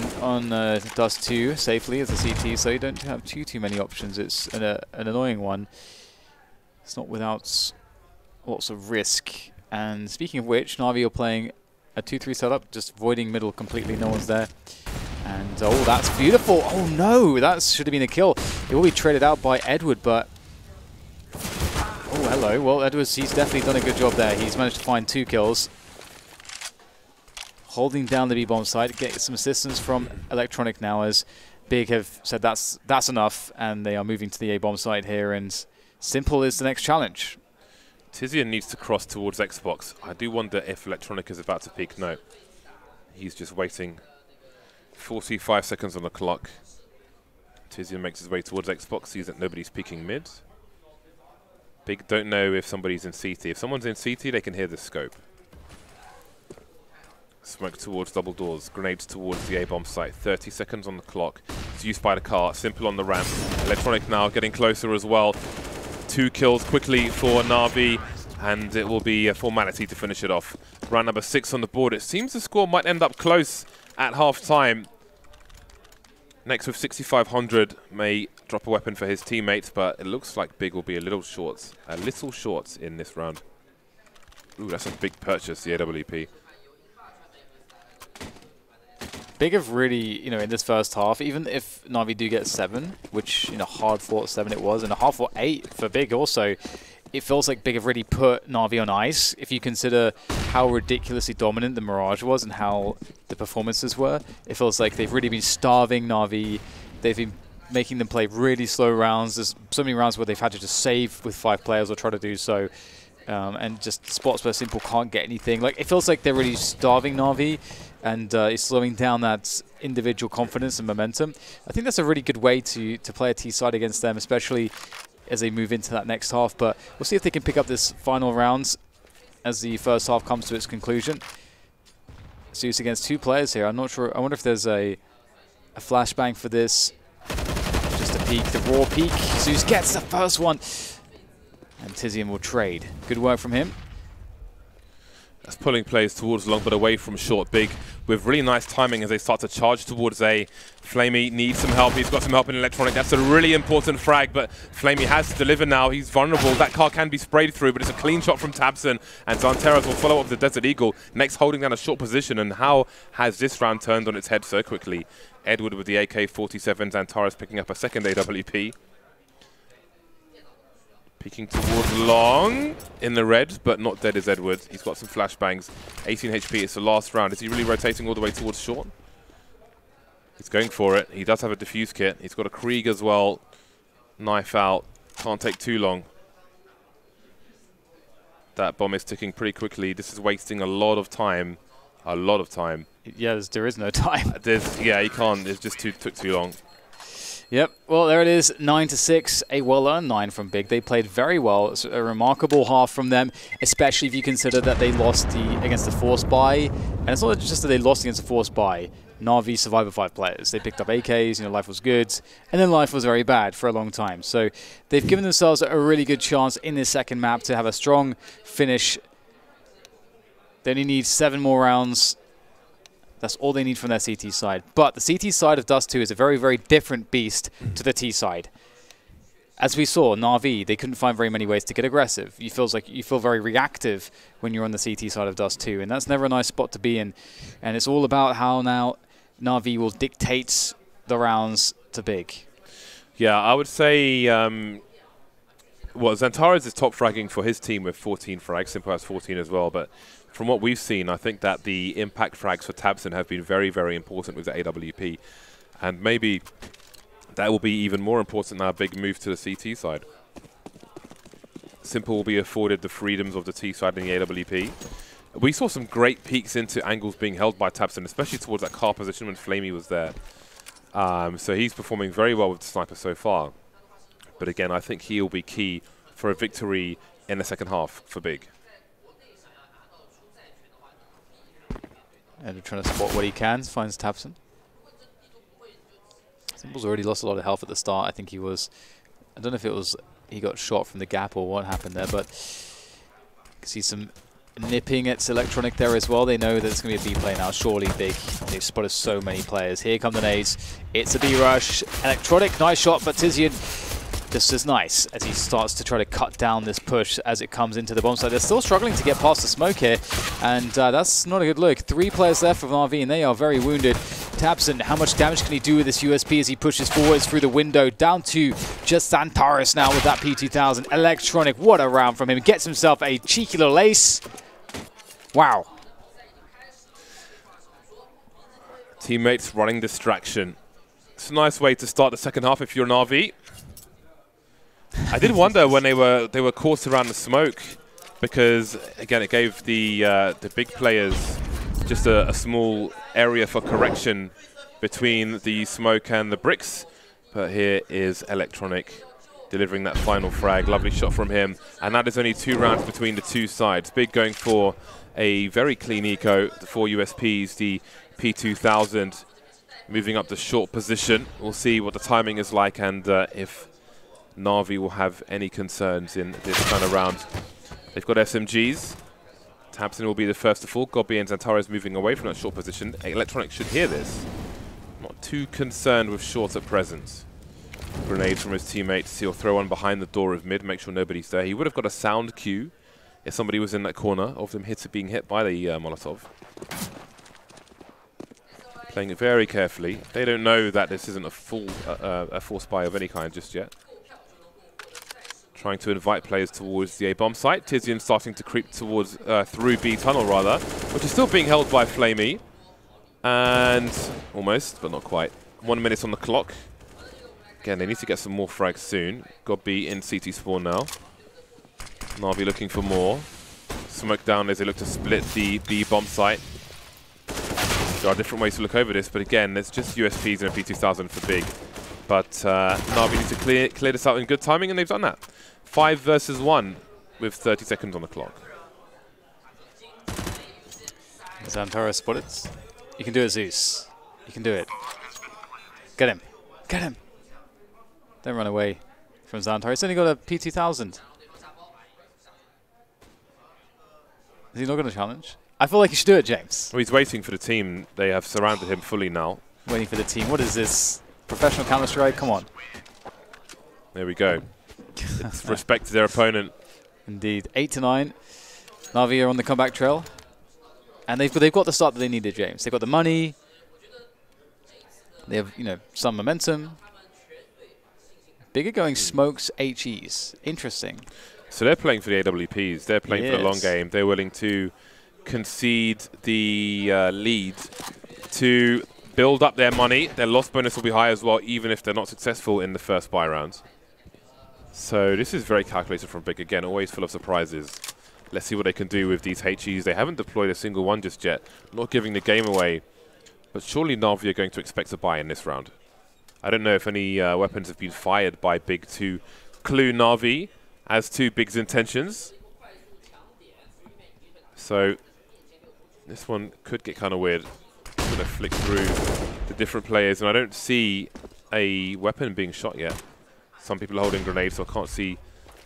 Dust2 safely as a CT, so you don't have too many options. It's an annoying one. It's not without lots of risk. And speaking of which, Na'Vi are playing a 2-3 setup, just voiding middle completely. No one's there. And oh, that's beautiful. Oh no, that should have been a kill. It will be traded out by Edward, but oh, hello. Well, Edwards, he's definitely done a good job there. He's managed to find 2 kills. Holding down the B-bomb side, getting some assistance from Electronic now as Big have said that's enough, and they are moving to the A-bomb side here, and Simple is the next challenge. Tizian needs to cross towards Xbox. I do wonder if Electronic is about to peek. No. He's just waiting. 45 seconds on the clock. Tizian makes his way towards Xbox, sees that nobody's peeking mid. Big don't know if somebody's in CT. If someone's in CT, they can hear the scope. Smoke towards double doors. Grenades towards the A-bomb site. 30 seconds on the clock. It's used by the car. Simple on the ramp. Electronic now getting closer as well. 2 kills quickly for Na'Vi, and it will be a formality to finish it off. Round number 6 on the board. It seems the score might end up close at half-time. Next with 6,500 may drop a weapon for his teammates, but it looks like Big will be a little short in this round. Ooh, that's a big purchase, the AWP. Big have really, in this first half, even if Na'Vi do get 7, which, hard-fought 7 it was, and a hard-fought 8 for Big also, it feels like Big have really put Na'Vi on ice. If you consider how ridiculously dominant the Mirage was and how the performances were, it feels like they've really been starving Na'Vi. They've been making them play really slow rounds. There's so many rounds where they've had to just save with 5 players or try to do so. And just spots where Simple can't get anything. Like, it feels like they're really starving Na'Vi, and it's slowing down that individual confidence and momentum. I think that's a really good way to play a T-side against them, especially as they move into that next half. But we'll see if they can pick up this final rounds as the first half comes to its conclusion. Zeus against 2 players here. I'm not sure. I wonder if there's a flashbang for this. Just a peek, the raw peek. Zeus gets the first one. And Tizian will trade. Good work from him. That's pulling players towards long, but away from short. Big with really nice timing as they start to charge towards A. Flamey needs some help. He's got some help in Electronic. That's a really important frag, but Flamey has to deliver now. He's vulnerable. That car can be sprayed through, but it's a clean shot from Tabson. And Zanteras will follow up with the Desert Eagle. Next, holding down a short position. And how has this round turned on its head so quickly? Edward with the AK-47. Zanteras picking up a second AWP. Peeking towards long in the red, but not dead as Edward. He's got some flashbangs. 18 HP, it's the last round. Is he really rotating all the way towards short? He's going for it. He does have a defuse kit. He's got a Krieg as well. Knife out. Can't take too long. That bomb is ticking pretty quickly. This is wasting a lot of time. A lot of time. Yeah, there is no time. Yeah, he can't. It just took too long. Yep, well, there it is, 9-6, a well-earned 9 from Big. They played very well. It's a remarkable half from them, especially if you consider that they lost against the Force buy. And it's not just that they lost against the Force buy. Na'Vi survived 5 players. They picked up AKs, life was good, and then life was very bad for a long time. So they've given themselves a really good chance in this second map to have a strong finish. They only need 7 more rounds. That's all they need from their CT side. But the CT side of Dust2 is a very, very different beast to the T side. As we saw, Na'Vi, they couldn't find very many ways to get aggressive. You feel very reactive when you're on the CT side of Dust2, and that's never a nice spot to be in. And it's all about how now Na'Vi will dictate the rounds to Big. Yeah, I would say, Zantares is top fragging for his team with 14 frags. Simple has 14 as well, but from what we've seen, I think that the impact frags for Tabson have been very, very important with the AWP. And maybe that will be even more important now, Big move to the CT side. Simple will be afforded the freedoms of the T side in the AWP. We saw some great peeks into angles being held by Tabson, especially towards that car position when Flamey was there. So he's performing very well with the sniper so far. But again, I think he'll be key for a victory in the second half for Big. And trying to spot what he can, finds Tabson. Simple's already lost a lot of health at the start. I think he was, I don't know if it was he got shot from the gap or what happened there, but you can see some nipping at Electronic there as well. They know that it's going to be a B play now. Surely Big. They've spotted so many players. Here come the nades. It's a B rush. Electronic, nice shot, but Tizian just as nice as he starts to try to cut down this push as it comes into the bomb site. They're still struggling to get past the smoke here, and that's not a good look. 3 players left from RV, and they are very wounded. Tabson, how much damage can he do with this USP as he pushes forwards through the window? Down to just Zantares now with that P2000. Electronic, what a round from him. Gets himself a cheeky little ace. Wow. Teammates running distraction. It's a nice way to start the second half if you're an RV. I did wonder when they were caught around the smoke, because again it gave the big players just a small area for correction between the smoke and the bricks. But here is Electronic delivering that final frag. Lovely shot from him, and that is only 2 rounds between the 2 sides. Big going for a very clean eco, the 4 USPs, the P2000 moving up the short position. We'll see what the timing is like, and if Na'Vi will have any concerns in this kind of round. They've got SMGs. Tabson will be the first to fall. Gobby and Zantares moving away from that short position. Electronic should hear this. Not too concerned with short at present. Grenade from his teammates. He'll throw one behind the door of mid, make sure nobody's there. He would have got a sound cue if somebody was in that corner of them being hit by the Molotov. Playing it very carefully. They don't know that this isn't a full spy of any kind just yet. Trying to invite players towards the A-bomb site. Tizian starting to creep towards, through B tunnel rather, which is still being held by Flamey. And almost, but not quite. 1 minute on the clock. Again, they need to get some more frags soon. Got B in CT spawn now. Na'Vi looking for more. Smoke down as they look to split the B bomb site. There are different ways to look over this, but again, there's just USPs and a P2000 for Big. But Na'Vi need to clear this out in good timing, and they've done that. 5 versus 1 with 30 seconds on the clock. Zantares spotted. You can do it, Zeus. You can do it. Get him. Get him. Don't run away from Zantares. He's only got a P2000. Is he not going to challenge? I feel like he should do it, James. Well, he's waiting for the team. They have surrounded him fully now. Waiting for the team. What is this? Professional Counter-Strike? Come on. There we go. It's respect to their opponent. Indeed. 8-9. Na'Vi are on the comeback trail. And they've got the start that they needed, James. They've got the money. They have, you know, some momentum. Bigger going smokes HEs. Interesting. So they're playing for the AWPs. They're playing for the long game. They're willing to concede the lead to build up their money. Their loss bonus will be high as well, even if they're not successful in the first buy rounds. So this is very calculated from Big. Again, always full of surprises. Let's see what they can do with these HEs. They haven't deployed a single one just yet. Not giving the game away. But surely Na'Vi are going to expect a buy in this round. I don't know if any weapons have been fired by Big to clue Na'Vi as to Big's intentions. So this one could get kind of weird. I'm going to flick through the different players, and I don't see a weapon being shot yet. Some people are holding grenades, so I can't see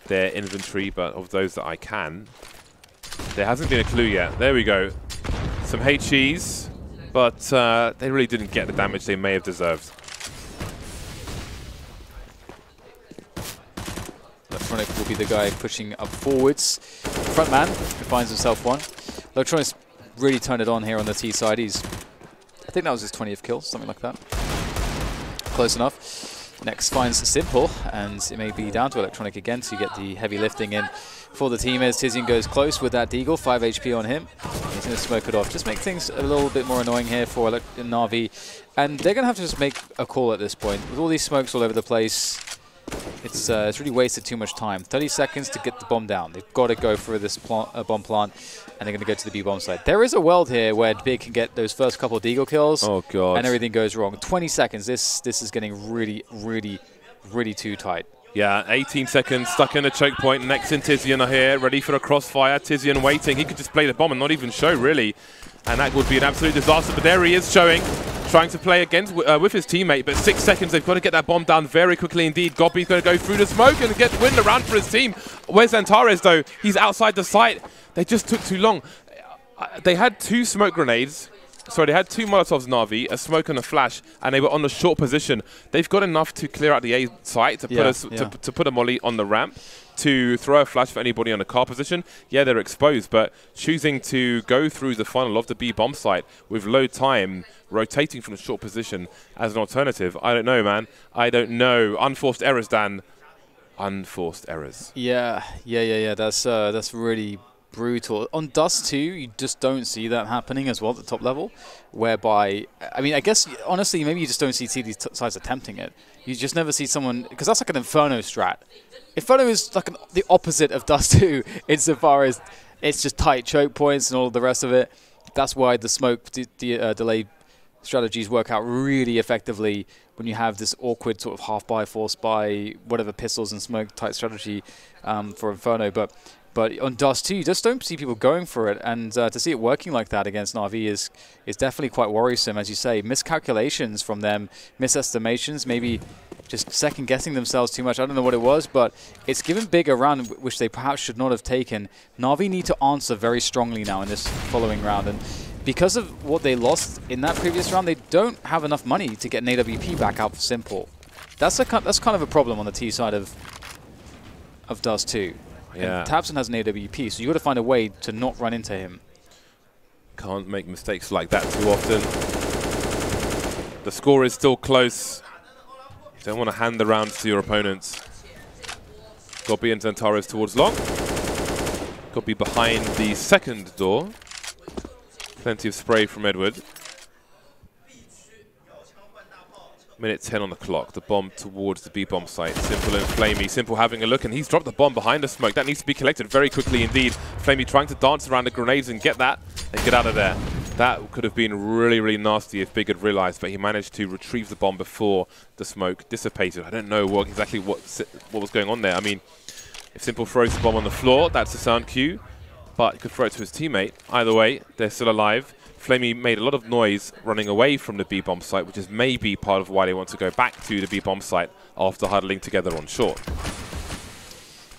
their inventory, but of those that I can, there hasn't been a clue yet. There we go. Some HEs, but they really didn't get the damage they may have deserved. Electronic will be the guy pushing up forwards. Front man who finds himself one. Electronic's really turned it on here on the T side. I think that was his 20th kill, something like that. Close enough. Next finds Simple, and it may be down to Electronic again to get the heavy lifting in for the team as Tizian goes close with that Deagle, 5 HP on him. He's going to smoke it off. Just make things a little bit more annoying here for Na'Vi. And they're going to have to just make a call at this point. With all these smokes all over the place, it's really wasted too much time. 30 seconds to get the bomb down. They've got to go for this bomb plant, and they're going to go to the B-bomb side. There is a world here where Big can get those first couple of Deagle kills, and everything goes wrong. 20 seconds. This is getting really, really, really too tight. Yeah, 18 seconds, stuck in a choke point. Nex and Tizian are here, ready for a crossfire. Tizian waiting. He could just play the bomb and not even show, really. And that would be an absolute disaster. But there he is showing, trying to play against with his teammate. But 6 seconds, they've got to get that bomb down very quickly indeed. Gobi's going to go through the smoke and get the win around for his team. Where's Antares, though? He's outside the site. They just took too long. They had 2 smoke grenades. Sorry, they had 2 Molotovs, Na'Vi, a smoke and a flash, and they were on the short position. They've got enough to clear out the A site, to put a molly on the ramp, to throw a flash for anybody on the car position. Yeah, they're exposed, but choosing to go through the funnel of the B bomb site with low time, rotating from the short position as an alternative, I don't know, man. I don't know. Unforced errors, Dan. Unforced errors. Yeah. That's really brutal. On Dust2, you just don't see that happening as well at the top level, whereby, I mean, I guess, honestly, maybe you just don't see these sides attempting it. You just never see someone, because that's like an Inferno strat. Inferno is like the opposite of Dust2 insofar as it's just tight choke points and all the rest of it. That's why the smoke delay strategies work out really effectively when you have this awkward sort of half buy, force buy, whatever pistols and smoke type strategy for Inferno. But on Dust2, you just don't see people going for it, and to see it working like that against Na'Vi is definitely quite worrisome, as you say. Miscalculations from them, misestimations, maybe just second-guessing themselves too much. I don't know what it was, but it's given Big a round which they perhaps should not have taken. Na'Vi need to answer very strongly now in this following round, and because of what they lost in that previous round, they don't have enough money to get an AWP back out for Simple. That's kind of a problem on the T side of Dust2. Yeah. And Tabson has an AWP, so you've got to find a way to not run into him. Can't make mistakes like that too often. The score is still close. You don't want to hand the rounds to your opponents. Gobi and Zantares towards long. Gobi behind the second door. Plenty of spray from Edward. Minute 10 on the clock. The bomb towards the B-bomb site. Simple and Flamey. Simple having a look, and he's dropped the bomb behind the smoke. That needs to be collected very quickly indeed. Flamey trying to dance around the grenades and get that and get out of there. That could have been really, really nasty if Big had realized, but he managed to retrieve the bomb before the smoke dissipated. I don't know exactly what was going on there. I mean, if Simple throws the bomb on the floor, that's a sound cue, but he could throw it to his teammate. Either way, they're still alive. Flamey made a lot of noise running away from the B-bomb site, which is maybe part of why they want to go back to the B-bomb site after huddling together on short.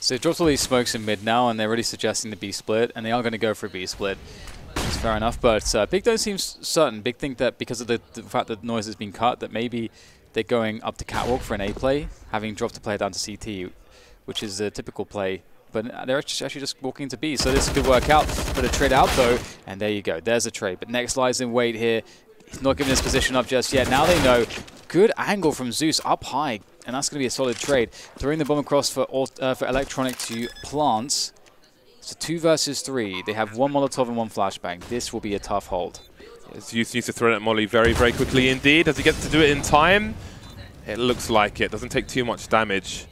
So they've dropped all these smokes in mid now, and they're really suggesting the B split, and they are going to go for a B split. It's fair enough, but Big don't seem certain. Big think that because of the fact that noise has been cut, that maybe they're going up to catwalk for an A play, having dropped a player down to CT, which is a typical play. But they're actually just walking to B, so this could work out. But a trade out, though, and there you go. There's a trade. But Next lies in wait here. He's not giving his position up just yet. Now they know. Good angle from Zeus up high, and that's going to be a solid trade. Throwing the bomb across for Electronic to plant. So 2 versus 3. They have 1 Molotov and 1 flashbang. This will be a tough hold. Zeus needs to throw it at Molly very, very quickly indeed. Does he get to do it in time? It looks like it. Doesn't take too much damage.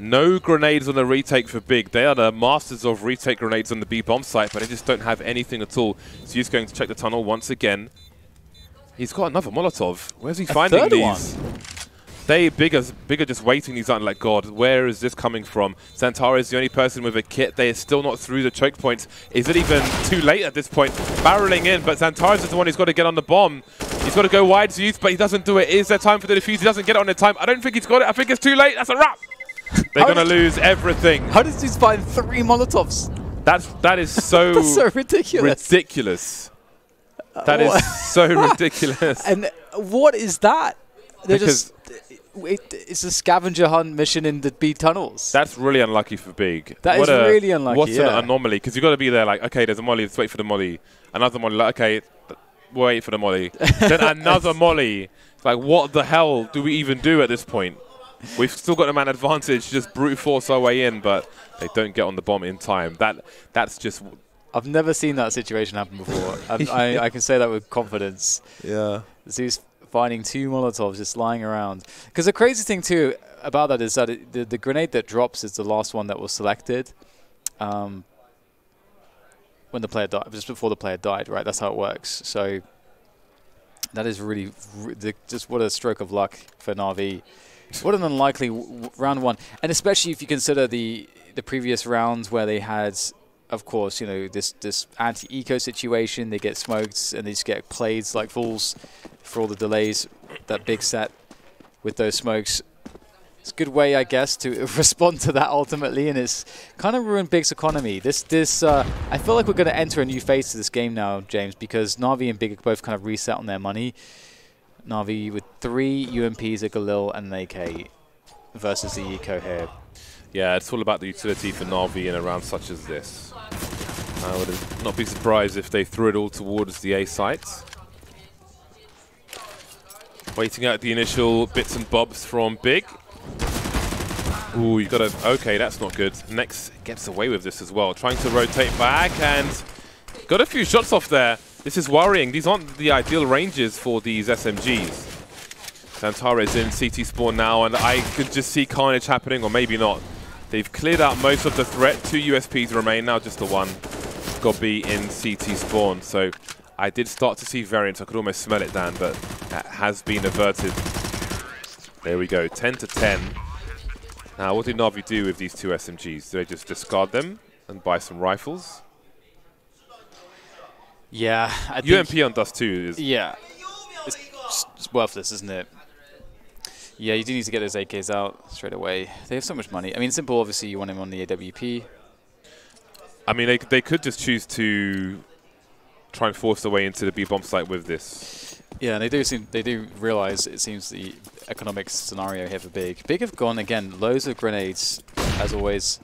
No grenades on the retake for Big. They are the masters of retake grenades on the B bomb site, but they just don't have anything at all. Zeus going to check the tunnel once again. He's got another Molotov. Where's he finding these? Big are just waiting these out like, God, where is this coming from? Xantara is the only person with a kit. They are still not through the choke points. Is it even too late at this point? Barreling in, but Xantara is the one who's got to get on the bomb. He's got to go wide, Zeus, but he doesn't do it. Is there time for the defuse? He doesn't get it on the time. I don't think he's got it. I think it's too late. That's a wrap. They're going to lose everything. How does Zeus find 3 Molotovs? That is so, that's so ridiculous. Ridiculous. That is so ridiculous. And what is that? They're just... It's a scavenger hunt mission in the B tunnels. That's really unlucky for Big. That is really unlucky, What's an anomaly? Because you've got to be there like, okay, there's a molly, let's wait for the molly. Another molly, like, okay, wait for the molly. Then another molly. Like, what the hell do we even do at this point? We've still got a man advantage, just brute force our way in, but they don't get on the bomb in time. That's just... I've never seen that situation happen before. I can say that with confidence. Yeah. Zeus finding 2 Molotovs just lying around. Because the crazy thing, too, about that is that the grenade that drops is the last one that was selected when the player died, just before the player died, right? That's how it works. So that is really, just what a stroke of luck for Na'Vi. What an unlikely round 1. And especially if you consider the previous rounds where they had, of course, you know, this anti-eco situation. They get smoked and they just get played like fools for all the delays. That Big set with those smokes. It's a good way, I guess, to respond to that ultimately, and it's kind of ruined Big's economy. I feel like we're going to enter a new phase to this game now, James, because Na'Vi and Big both kind of reset on their money. Na'Vi with 3 UMPs, a Galil, and an AK versus the eco here. Yeah, it's all about the utility for Na'Vi in a round such as this. I would not be surprised if they threw it all towards the A site. Waiting out the initial bits and bobs from Big. Ooh, you got to... Okay, that's not good. Next gets away with this as well. Trying to rotate back and got a few shots off there. This is worrying. These aren't the ideal ranges for these SMGs. Xantara is in CT spawn now, and I could just see carnage happening, or maybe not. They've cleared out most of the threat. 2 USPs remain, now just the 1. Got B in CT spawn. So I did start to see variants. I could almost smell it, Dan, but that has been averted. There we go, 10 to 10. Now, what do Na'Vi do with these 2 SMGs? Do they just discard them and buy some rifles? Yeah, I UMP on Dust2 is... Yeah, it's worthless, isn't it? Yeah, you do need to get those AKs out straight away. They have so much money. I mean, simple, obviously, you want him on the AWP. I mean, they could just choose to try and force their way into the B-bomb site with this. Yeah, and they do realize, it seems, the economic scenario here for Big. Big have gone, again, loads of grenades, as always.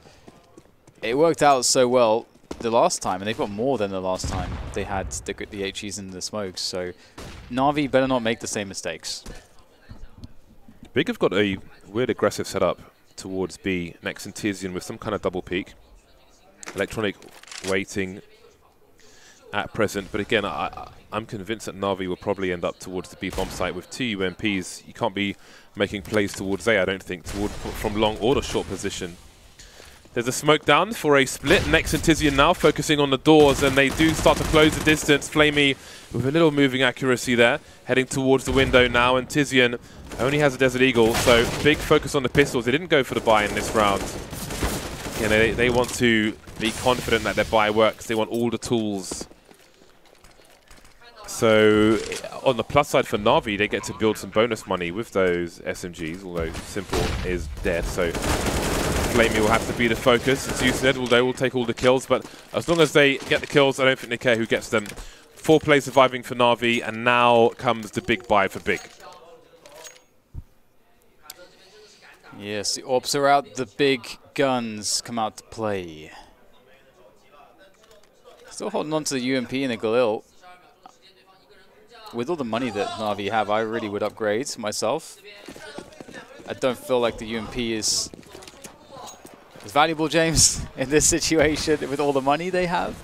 It worked out so well the last time, and they've got more than the last time they had the HEs and the smokes, so Na'Vi better not make the same mistakes. Big have got a weird aggressive setup towards B, next in Tizian with some kind of double peek. Electronic waiting at present, but again, I'm convinced that Na'Vi will probably end up towards the B bomb site with 2 UMPs. You can't be making plays towards A, I don't think, from long or the short position. There's a smoke down for a split. Next in Tizian now, focusing on the doors, and they do start to close the distance. Flamey with a little moving accuracy there, heading towards the window now, and Tizian only has a Desert Eagle, so big focus on the pistols. They didn't go for the buy in this round. Again, they want to be confident that their buy works. They want all the tools. So on the plus side for Na'Vi, they get to build some bonus money with those SMGs, although Simple is dead, so Flamey will have to be the focus. As you said, they will take all the kills, but as long as they get the kills, I don't think they care who gets them. 4 plays surviving for Na'Vi, and now comes the big buy for Big. Yes, the orbs are out, the big guns come out to play. Still holding on to the UMP and the Galil. With all the money that Na'Vi have, I really would upgrade myself. I don't feel like the UMP is valuable, James, in this situation with all the money they have.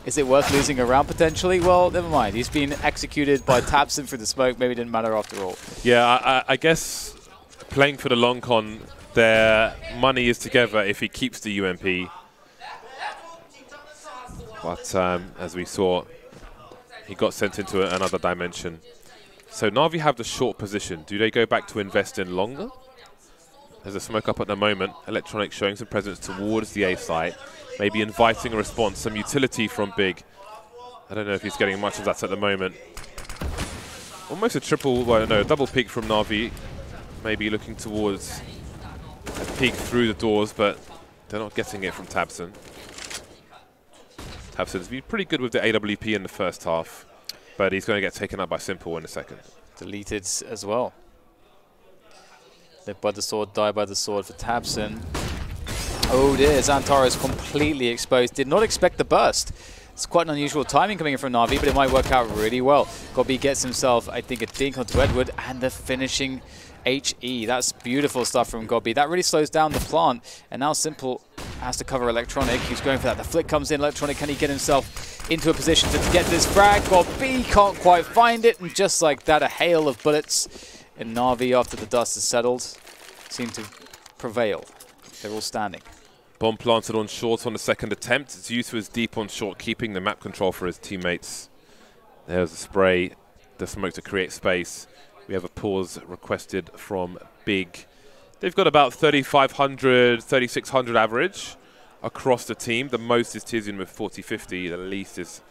Is it worth losing a round potentially? Well, never mind. He's been executed by Tabson through the smoke. Maybe it didn't matter after all. Yeah, I guess playing for the long con, their money is together if he keeps the UMP. But as we saw, he got sent into another dimension. So Na'Vi have the short position. Do they go back to invest in longer? There's a smoke up at the moment. Electronic showing some presence towards the A site. Maybe inviting a response, some utility from Big. I don't know if he's getting much of that at the moment. Almost a triple, well, no, a double peek from Na'Vi. Maybe looking towards a peek through the doors, but they're not getting it from Tabson. Tabson's been pretty good with the AWP in the first half, but he's going to get taken up by Simple in a second. Deleted as well. Live by the sword, die by the sword for Tabson. Oh dear, Xantara is completely exposed. Did not expect the burst. It's quite an unusual timing coming in from Na'Vi, but it might work out really well. Gobi gets himself, I think, a dink onto Edward, and the finishing HE. That's beautiful stuff from Gobi. That really slows down the plant, and now Simple has to cover Electronic. He's going for that. The flick comes in. Electronic, can he get himself into a position to get this frag? Gobi can't quite find it, and just like that, a hail of bullets. And Na'Vi, after the dust has settled, seem to prevail. They're all standing. Bomb planted on short on the second attempt. Zeus was deep on short, keeping the map control for his teammates. There's a spray, the smoke to create space. We have a pause requested from Big. They've got about 3,500, 3,600 average across the team. The most is Tizian with 4,050. The least is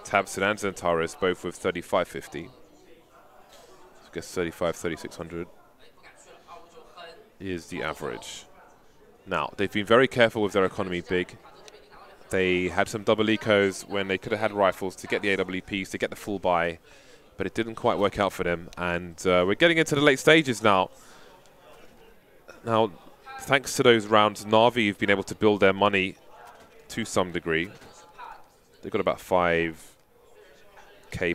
Tabson and Xantaris, both with 3,550. I guess 35, 3,600 is the average. Now, they've been very careful with their economy, Big. They had some double ecos when they could have had rifles to get the AWPs, to get the full buy, but it didn't quite work out for them. And we're getting into the late stages now. Now, thanks to those rounds, Na'Vi have been able to build their money to some degree. They've got about 5K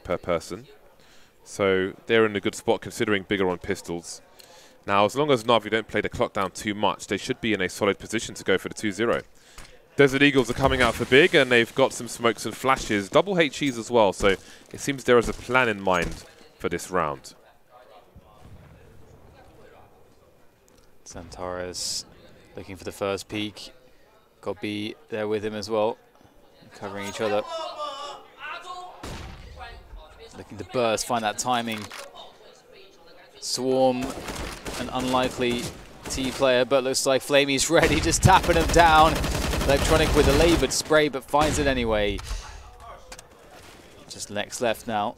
per person. So they're in a good spot considering Bigger on pistols. Now, as long as Na'Vi don't play the clock down too much, they should be in a solid position to go for the 2-0. Desert Eagles are coming out for Big, and they've got some smokes and flashes. Double HEs as well, so it seems there is a plan in mind for this round. Xantaris looking for the first peek. Gobi there with him as well, covering each other. Looking to burst, find that timing. Swarm, an unlikely T player, but looks like Flamey's ready, just tapping him down. Electronic with a laboured spray, but finds it anyway. Just Lex left now.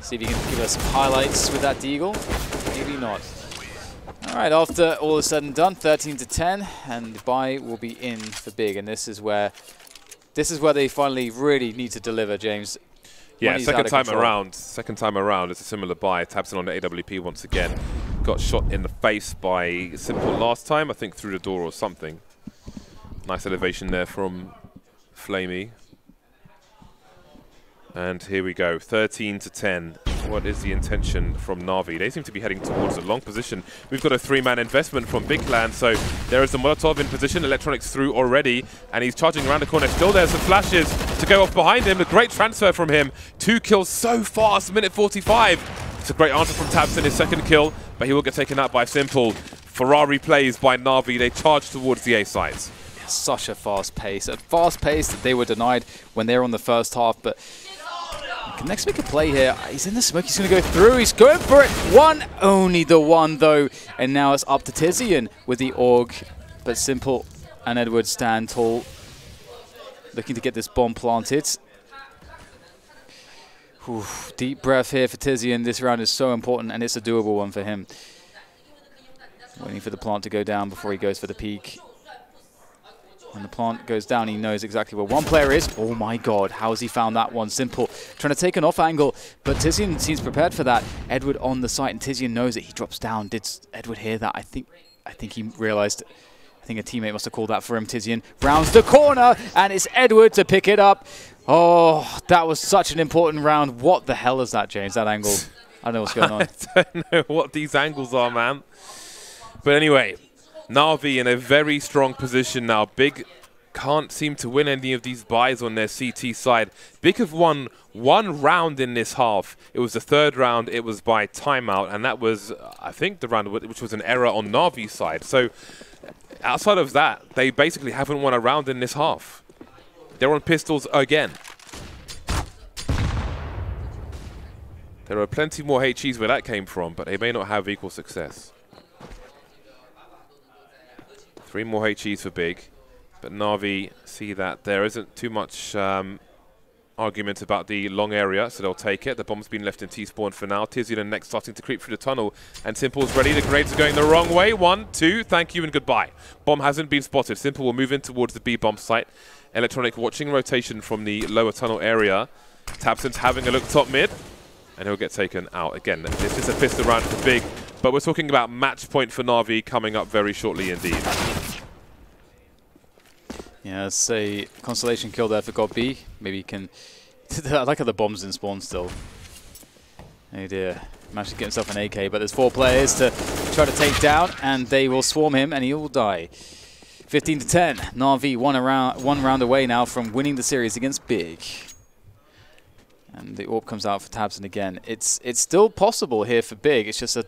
See if he can give us some highlights with that Deagle. Maybe not. All right, after all is said and done, 13-10, and the buy will be in for Big, and this is where they finally really need to deliver, James. Yeah, second time around, it's a similar buy. Tabson on the AWP once again. Got shot in the face by Simple last time, I think through the door or something. Nice elevation there from Flamey. And here we go, 13-10. What is the intention from Na'Vi? They seem to be heading towards a long position. We've got a 3-man investment from Big Clan, so there is the Molotov in position. Electronics through already, and he's charging around the corner. Still there's some flashes to go off behind him. A great transfer from him. 2 kills so fast, minute 45. It's a great answer from Tabson, his second kill, but he will get taken out by Simple. Ferrari plays by Na'Vi. They charge towards the A sites. Such a fast pace that they were denied when they were on the first half, but can Next make a play here. He's in the smoke. He's going to go through. He's going for it. One. Only the one, though. And now it's up to Tizian with the AUG. But Simple and Edward stand tall, looking to get this bomb planted. Oof, deep breath here for Tizian. This round is so important, and it's a doable one for him. Waiting for the plant to go down before he goes for the peak. When the plant goes down, he knows exactly where one player is. Oh my god, how has he found that one? Simple. Trying to take an off angle, but Tizian seems prepared for that. Edward on the site, and Tizian knows it. He drops down. Did Edward hear that? I think he realized. I think a teammate must have called that for him. Tizian rounds the corner, and it's Edward to pick it up. Oh, that was such an important round. What the hell is that, James? That angle? I don't know what's going on. I don't know what these angles are, man. But anyway, Na'Vi in a very strong position now. Big can't seem to win any of these buys on their CT side. Big have won one round in this half. It was the third round. It was by timeout, and that was, I think, the round which was an error on Na'Vi's side. So outside of that, they basically haven't won a round in this half. They're on pistols again. There are plenty more HEs where that came from, but they may not have equal success. 3 more HEs for Big, but Na'Vi see that there isn't too much argument about the long area, so they'll take it. The bomb's been left in T-spawn for now. Tizian and Next starting to creep through the tunnel, and Simple's ready. The grenades are going the wrong way. 1, 2, thank you and goodbye. Bomb hasn't been spotted. Simple will move in towards the B bomb site. Electronic watching rotation from the lower tunnel area. Tabson's having a look top mid, and he'll get taken out. Again, this is a pistol round for Big, but we're talking about match point for Na'Vi coming up very shortly indeed. Yeah, it's a constellation kill there for God B. Maybe he can... I like how the bomb's in spawn still. Oh dear. Managed to get himself an AK, but there's 4 players to try to take down, and they will swarm him, and he will die. 15 to 10. Na'Vi one round away now from winning the series against Big. And the AWP comes out for Tabson again. It's still possible here for Big. It's just a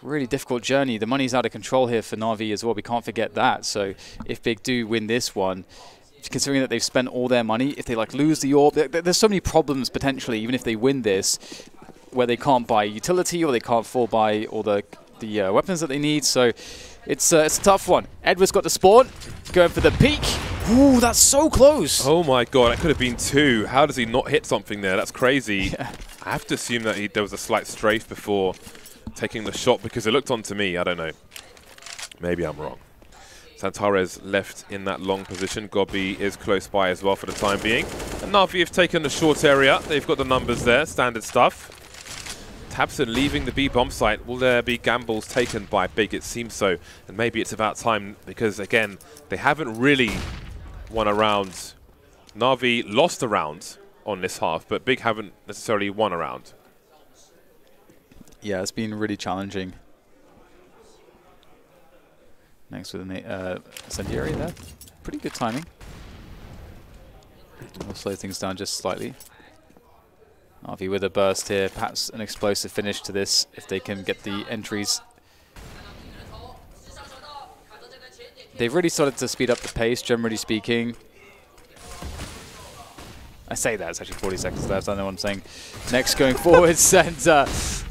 really difficult journey. The money's out of control here for Na'Vi as well. We can't forget that. So if Big do win this one, considering that they've spent all their money, if they like lose the AWP, there's so many problems potentially, even if they win this, where they can't buy utility or they can't fall buy all the weapons that they need. So it's a tough one. Edward's got the spawn, going for the peak. Ooh, that's so close. Oh my god, that could have been 2. How does he not hit something there? That's crazy. Yeah. I have to assume that there was a slight strafe before taking the shot, because it looked on to me. I don't know. Maybe I'm wrong. Santares left in that long position. Gobby is close by as well for the time being. And Na'Vi have taken the short area. They've got the numbers there, standard stuff. Tabson leaving the B bomb site. Will there be gambles taken by Big? It seems so. And maybe it's about time, because again, they haven't really won a round. Na'Vi lost a round on this half, but Big haven't necessarily won a round. Yeah, it's been really challenging. Next with an incendiary there. Pretty good timing. We'll slow things down just slightly. Na'Vi with a burst here. Perhaps an explosive finish to this if they can get the entries. They've really started to speed up the pace, generally speaking. I say that, it's actually 40 seconds left, I know what I'm saying. Next going forwards, and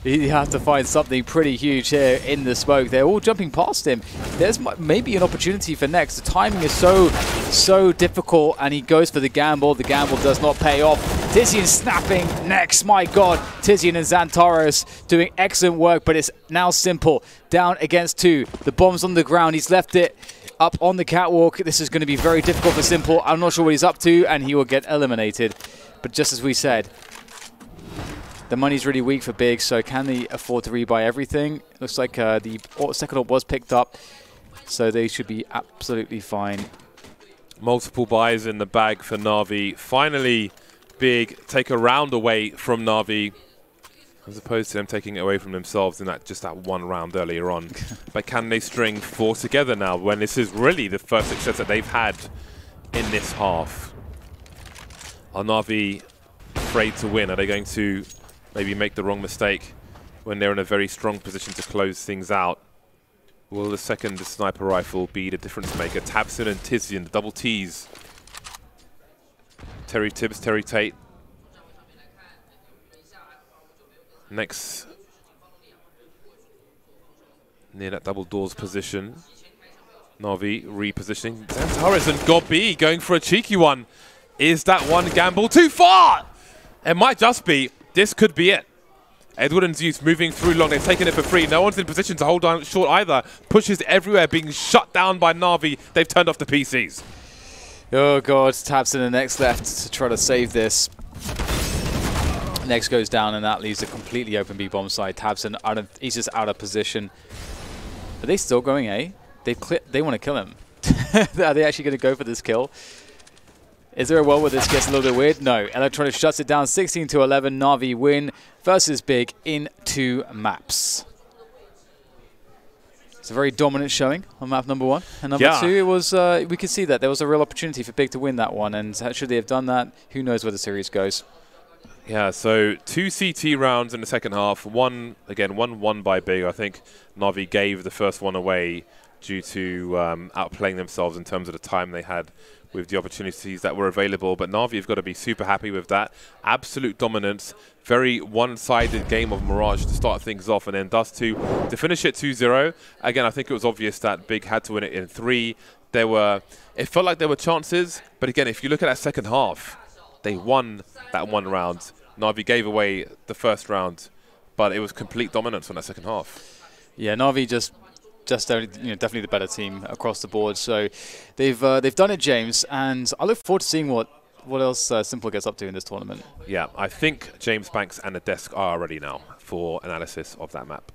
you have to find something pretty huge here in the smoke. They're all jumping past him. There's maybe an opportunity for Next. The timing is so difficult, and he goes for the gamble. The gamble does not pay off. Tizian snapping Next, my god. Tizian and Xantaros doing excellent work, but it's now Simple. Down against 2. The bomb's on the ground, he's left it up on the catwalk. This is going to be very difficult for Simple. I'm not sure what he's up to, and he will get eliminated. But just as we said, the money's really weak for Big, so can they afford to rebuy everything? Looks like the second AWP was picked up, so they should be absolutely fine. Multiple buys in the bag for Na'Vi. Finally, Big take a round away from Na'Vi, as opposed to them taking it away from themselves in just that one round earlier on. But can they string 4 together now, when this is really the first success that they've had in this half? Are Na'Vi afraid to win? Are they going to maybe make the wrong mistake when they're in a very strong position to close things out? Will the second sniper rifle be the difference maker? Tabson and Tizian, the double T's. Terry Tibbs, Terry Tate. Next, near that double doors position. Na'Vi repositioning. Xantares and Gobby going for a cheeky one. Is that one gamble too far? It might just be. This could be it. Edward and Zeus moving through long. They've taken it for free. No one's in position to hold down short either. Pushes everywhere, being shut down by Na'Vi. They've turned off the PCs. Oh god, Tabs in the next left to try to save this. Next goes down, and that leaves a completely open B bomb side. Tabson he's just out of position. Are they still going A? They want to kill him. Are they actually going to go for this kill? Is there a world where this gets a little bit weird? No. Electronic shuts it down 16 to 11. Na'Vi win versus Big in 2 maps. It's a very dominant showing on map number 1. And number 2, it was we could see that there was a real opportunity for Big to win that one. And should they have done that, who knows where the series goes. Yeah, so 2 CT rounds in the second half. One won by Big. I think Na'Vi gave the first one away due to outplaying themselves in terms of the time they had with the opportunities that were available. But Na'Vi have got to be super happy with that. Absolute dominance. Very one-sided game of Mirage to start things off, and then Dust2 to finish it 2-0. Again, I think it was obvious that Big had to win it in 3. It felt like there were chances, but again, if you look at that second half, they won that one round. Na'Vi gave away the first round, but it was complete dominance on that second half. Yeah, Na'Vi just definitely the better team across the board. So they've done it, James, and I look forward to seeing what else Simple gets up to in this tournament. Yeah, I think James Banks and the desk are ready now for analysis of that map.